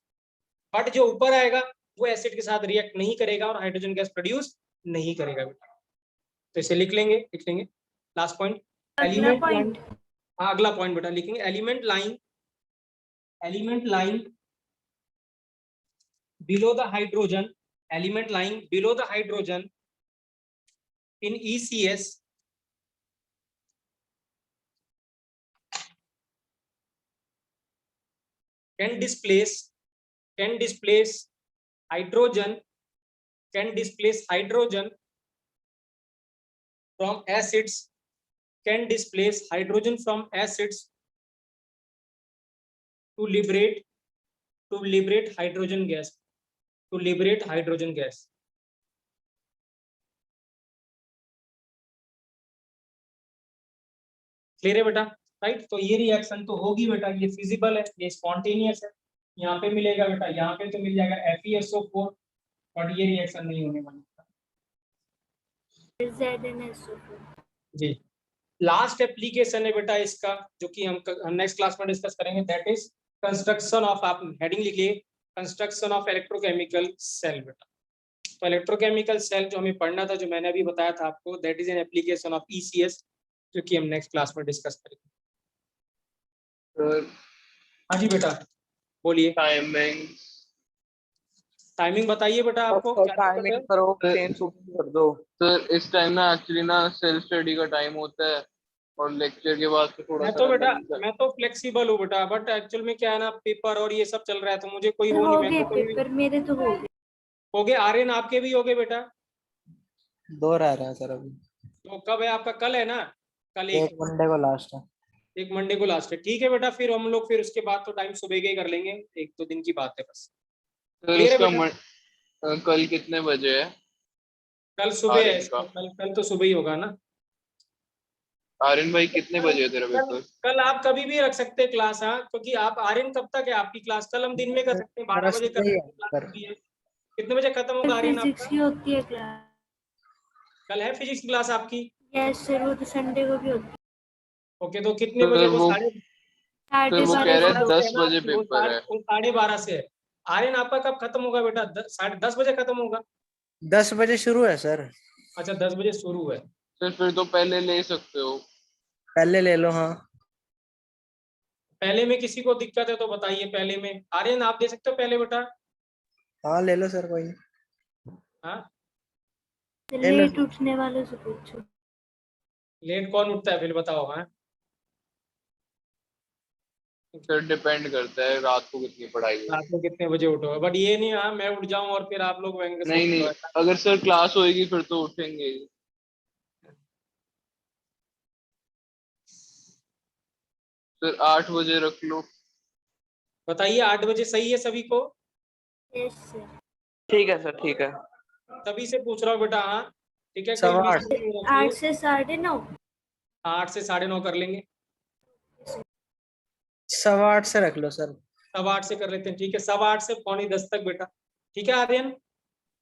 बट जो ऊपर आएगा वो एसिड के साथ रिएक्ट नहीं करेगा और हाइड्रोजन गैस प्रोड्यूस नहीं करेगा बेटा। तो इसे लिख लेंगे लास्ट पॉइंट। अगला पॉइंट, हाँ अगला पॉइंट बेटा लिखेंगे, element lying below the hydrogen, element lying below the hydrogen in ECS can displace hydrogen from acids, can displace hydrogen from acids to liberate hydrogen gas, clear है बेटा, राइट। तो ये रिएक्शन तो होगी बेटा, ये फिजिबल है, ये स्पॉन्टेनियस है। यहाँ पे मिलेगा बेटा, यहाँ पे तो मिल जाएगा FeSO4, बट ये रिएक्शन नहीं होने वाली जी। लास्ट एप्लीकेशन है बेटा इसका, जो कि हम नेक्स्ट क्लास में डिस्कस करेंगे, दैट इज कंस्ट्रक्शन ऑफ, आप हेडिंग लिखिए, कंस्ट्रक्शन ऑफ इलेक्ट्रोकेमिकल सेल बेटा। तो इलेक्ट्रोकेमिकल सेल जो हमें पढ़ना था, जो मैंने अभी बताया था आपको, that is an application of ECS, जो कि हम नेक्स्ट क्लास में डिस्कस करेंगे। हाँ जी बेटा बोलिए। टाइमिंग बताइए बेटा, आपको क्या टाइमिंग करो, चेंज कर दो सर। इस टाइम ना एक्चुअली ना सेल्फ स्टडी का टाइम होता है और लेक्चर के बाद तो थोड़ा सा बेटा मैं तो फ्लेक्सिबल हूँ बेटा, बट एक्चुअल में क्या है ना, पेपर और ये सब चल रहा है तो मुझे कोई वो नहीं, मैं पेपर मेरे तो हो गए। आर्यन आपके भी हो गए बेटा? 2 रह रहे हैं सर अभी। तो कब है आपका? कल है ना? कल एक मंडे को लास्ट है। एक मंडे को लास्ट है, ठीक है बेटा। फिर हम लोग फिर उसके बाद तो टाइम सुबह के ही कर लेंगे, 1-2 दिन की बात है बस। कल कितने बजे है? कल सुबह है, कल तो सुबह ही होगा ना। आर्यन भाई कितने बजे है तेरा पेपर? कल आप कभी भी रख सकते हैं क्लास, हाँ, क्योंकि आप आर्यन कब तक है आपकी क्लास? कल हम दिन में कर सकते हैं, 12 बजे कर सकते हैं। कितने बजे खत्म होगा आर्यन आपका? फिजिक्स की होती है क्लास। कल है फिजिक्स क्लास आपकी? यस सर, वो तो संडे को भी होती है। ओके, तो कितने बजे? वो वो कह रहे हैं 10 बजे पेपर है। 12:30 से है। आर्यन आपका कब खत्म होगा बेटा? 10:30 बजे खत्म होगा। 10 बजे शुरू है सर। अच्छा 10 बजे शुरू है सर, फिर तो पहले ले सकते हो। पहले ले लो। हाँ पहले में किसी को दिक्कत है तो बताइए। पहले में आर्यन आप दे सकते हो पहले बेटा? हाँ ले लो सर, कोई नहीं। हाँ लेट उठने वालों से पूछो। लेट कौन उठता है फिर बताओ। हाँ सर डिपेंड करता है रात को कितनी पढ़ाई हो। रात में कितने बजे उठोगे, बट ये नहीं हाँ मैं उठ जाऊं और फिर आप लोग वहीं नहीं नहीं, अगर सर क्लास होएगी फिर तो उठेंगे ही। सर 8 बजे रख लो। बताइए 8 बजे सही है सभी को? Yes sir. ठीक है सर, ठीक है। सभी से पूछ रहा हूँ बेटा, हाँ ठीक है, कोई 8:15 मिस नहीं होना 8 चाहिए। से 9:30। 8 से 9:30 कर लेंगे, 8:15 से रख लो सर। 8:15 से कर लेते हैं, ठीक है, 8:15 से 9:45 तक बेटा, ठीक है आर्यन?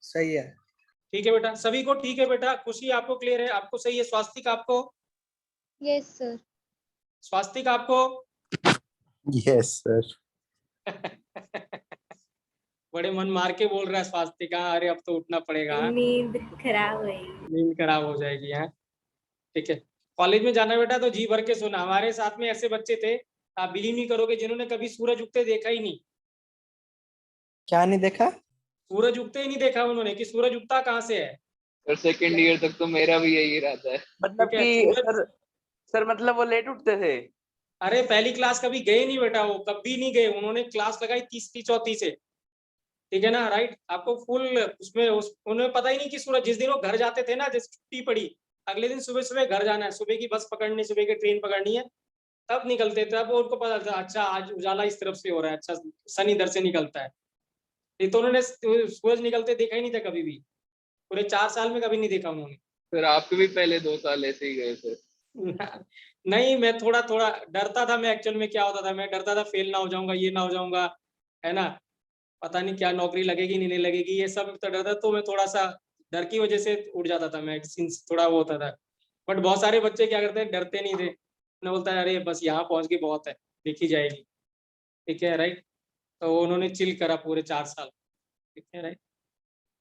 सही है। ठीक है बेटा, सभी को ठीक है बेटा? खुशी आपको क्लियर है, आपको सही है? स्वास्तिक आपको? Yes sir. स्वास्तिक आपको? Yes, sir. बड़े मन मार के बोल रहा है स्वास्तिक, हाँ अरे अब तो उठना पड़ेगा, हाँ? नींद खराब हुई। नींद खराब हो जाएगी, हाँ ठीक है। कॉलेज में जाना बेटा तो जी भर के सुना। हमारे साथ में ऐसे बच्चे थे, आप बिलीव नहीं करोगे, जिन्होंने कभी सूरज उगते देखा ही नहीं। क्या नहीं देखा? सूरज उगते ही नहीं देखा उन्होंने कि सूरज उगता कहाँ से है। सर सेकंड ईयर तक तो मेरा भी यही रहता है। मतलब ठीक है, कि सूरज सर मतलब वो लेट उठते थे। अरे पहली क्लास कभी गए नहीं बेटा, वो कभी नहीं गए, उन्होंने क्लास लगाई तीसरी चौथी से, ठीक है ना, राइट? आपको फुल उसमें उन्हें पता ही नहीं कि सूरज, जिस दिन वो घर जाते थे ना, जैसे छुट्टी पड़ी अगले दिन सुबह सुबह घर जाना है, सुबह की बस पकड़नी, सुबह की ट्रेन पकड़नी है, तब निकलते थे। अब उनको पता था अच्छा आज उजाला इस तरफ से हो रहा है, अच्छा सन इधर से निकलता है। ये तो उन्होंने सूरज निकलते देखा ही नहीं था कभी भी, पूरे 4 साल में कभी नहीं देखा उन्होंने। सर आपके भी पहले 2 साल ऐसे ही गए सर। नहीं, मैं थोड़ा थोड़ा डरता था। मैं एक्चुअल में क्या होता था, मैं डरता था फेल ना हो जाऊंगा, ये ना हो जाऊंगा, है ना, पता नहीं क्या नौकरी लगेगी नहीं लगेगी, ये सब तो डर था। तो मैं थोड़ा सा डर की वजह से उड़ जाता था मैं, सिंस थोड़ा वो होता था। बट बहुत सारे बच्चे क्या करते हैं, डरते नहीं थे, उन्हें बोलता है अरे बस यहाँ पहुंच गई बहुत है, देखी जाएगी, ठीक है राइट। तो उन्होंने चिल करा पूरे 4 साल, ठीक है राइट।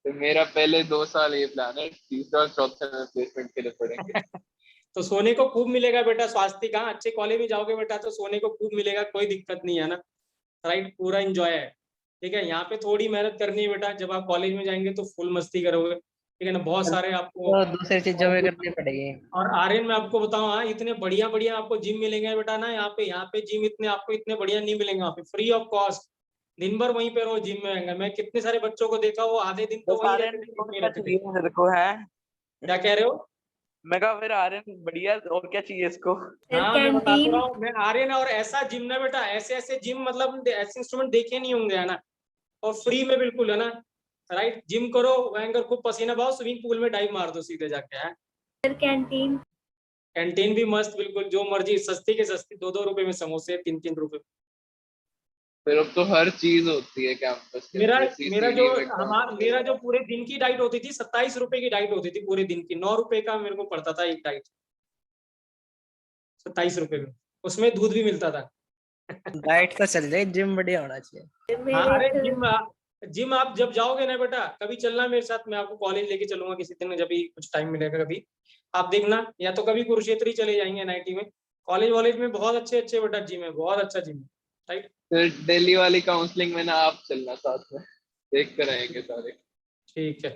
तो मेरा पहले 2 साल ये प्लान है, तीसरा और चौथा में प्लेसमेंट के लिए पढ़ेंगे। तो सोने को खूब मिलेगा बेटा, स्वास्थ्य का अच्छे कॉलेज में जाओगे बेटा तो सोने को खूब मिलेगा, कोई दिक्कत नहीं है ना, राइट, पूरा एंजॉय है, ठीक है। यहाँ पे थोड़ी मेहनत करनी है बेटा, जब आप कॉलेज में जाएंगे तो फुल मस्ती करोगे, ठीक है ना, बहुत सारे आपको। तो दूसरी चीजों में करनी पड़ेगी। और आर्यन मैं आपको बताऊं, हाँ इतने बढ़िया बढ़िया आपको जिम मिलेंगे बेटा ना, यहाँ पे जिम इतने आपको इतने बढ़िया नहीं मिलेंगे वहाँ पे, फ्री ऑफ कॉस्ट। दिन भर वहीं पे रहो, जिम में रहेंगे। मैं कितने सारे बच्चों को देखा, वो आधे दिन तो तो वहीं आर्यन रहते और थे, क्या रहते थे। चाहिए मेरे को है? क्या कह रहे हो? मैं कहा फिर आर्यन बढ़िया, और क्या चाहिए इसको? सर हाँ मैं बता तो कैंटीन। रहा हूँ, मैं आर्यन, और ऐसा जिम ना बेटा, ऐसे ऐसे जिम मतलब ऐसे इंस्ट्रूमेंट देखे नहीं होंगे, है ना, और फ्री में बिल्कुल, है ना, राइट। जिम करो, भयंकर खूब पसीना बहाओ, स्विमिंग पूल में डाइव मार दो सीधे जाके, है। Sir canteen. कैंटीन भी मस्त, बिल्कुल जो मर्जी, सस्ती के सस्ती, 2-2 रुपए में समोसे, 3-3 रुपए। फिर अब तो हर चीज होती है कैंपस के मेरा अंदर, सी मेरा सी जो डी मैकडॉनल्ड्स मेरा जो वगैरह। पूरे दिन की डाइट होती थी, 27 रुपए की डाइट होती थी पूरे दिन की, 9 रुपए का मेरे को पड़ता था एक डाइट, 27 रुपए में, उसमें दूध भी मिलता था। डाइट तो चल जाए, जिम बढ़िया होना चाहिए। हाँ मेरे अरे तो जिम आप जब जाओगे ना बेटा, कभी चलना मेरे साथ, मैं आपको कॉलेज लेके चलूंगा किसी दिन, जब भी कुछ टाइम मिलेगा कभी, आप देखना, या तो कभी कुरुक्षेत्र ही चले जाएंगे एनआईटी में, कॉलेज वॉलेज में बहुत अच्छे अच्छे बेटा जिम है, बहुत अच्छा जिम है, राइट। फिर दिल्ली वाली काउंसलिंग में ना आप चलना साथ में, देख कर आएंगे सारे। ठीक है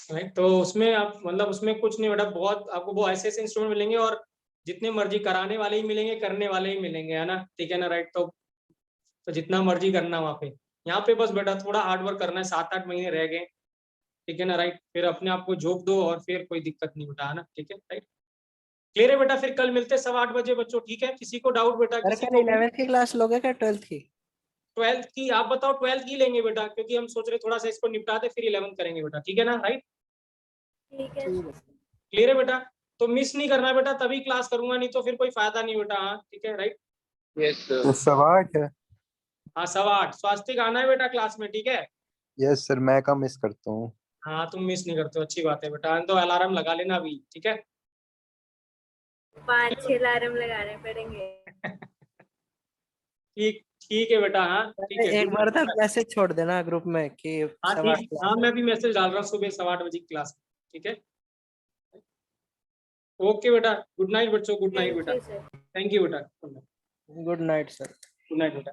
राइट, तो उसमें आप मतलब उसमें कुछ नहीं बेटा, बहुत आपको वो ऐसे ऐसे इंस्ट्रूमेंट मिलेंगे, और जितने मर्जी कराने वाले ही मिलेंगे, करने वाले ही मिलेंगे, है ना, ठीक है ना, राइट। तो जितना मर्जी करना वहाँ पे, यहाँ पे बस बेटा थोड़ा हार्ड वर्क करना है, 7-8 महीने रह गए, ठीक है ना, राइट। फिर अपने आप को झोंक दो और फिर कोई दिक्कत नहीं बेटा, है ना, ठीक है राइट। क्लियर है बेटा? फिर कल मिलते हैं 8:15 बजे बच्चों, ठीक है? किसी को डाउट बेटा, सर किसी कल को 11th की क्लास लोगे क्या 12th की? 12th की आप बताओ, 12th की लेंगे बेटा, क्योंकि हम सोच रहे थोड़ा सा इसको निपटा दे, फिर 11th करेंगे बेटा, ठीक है ना, राइट। ठीक है। क्लियर है बेटा? तो मिस नहीं करना बेटा, तभी क्लास करूंगा, नहीं तो फिर कोई फायदा नहीं बेटा, हाँ ठीक है राइट। यस तो सर। 8:15 है। हाँ 8:15 स्वास्तिक आना है बेटा क्लास में, ठीक है। यस सर, मैं कम मिस करता हूँ। हाँ तुम मिस नहीं करते हो, अच्छी बात है बेटा, तो अलार्म लगा लेना अभी, ठीक है। 5-6 अलार्म लगाने पड़ेंगे। ठीक ठीक है बेटा, हाँ ठीक है, एक गुड बार तक नाइट। मैसेज छोड़ देना ग्रुप में कि हाँ 8:15 ठीक, हाँ क्लास है। मैं भी मैसेज डाल रहा हूँ सुबह 8:15 की क्लास में, ठीक है। ओके बेटा, गुड नाइट बच्चों, गुड नाइट थैंक बेटा, यू सर। थैंक यू बेटा, good good night sir. Night बेटा।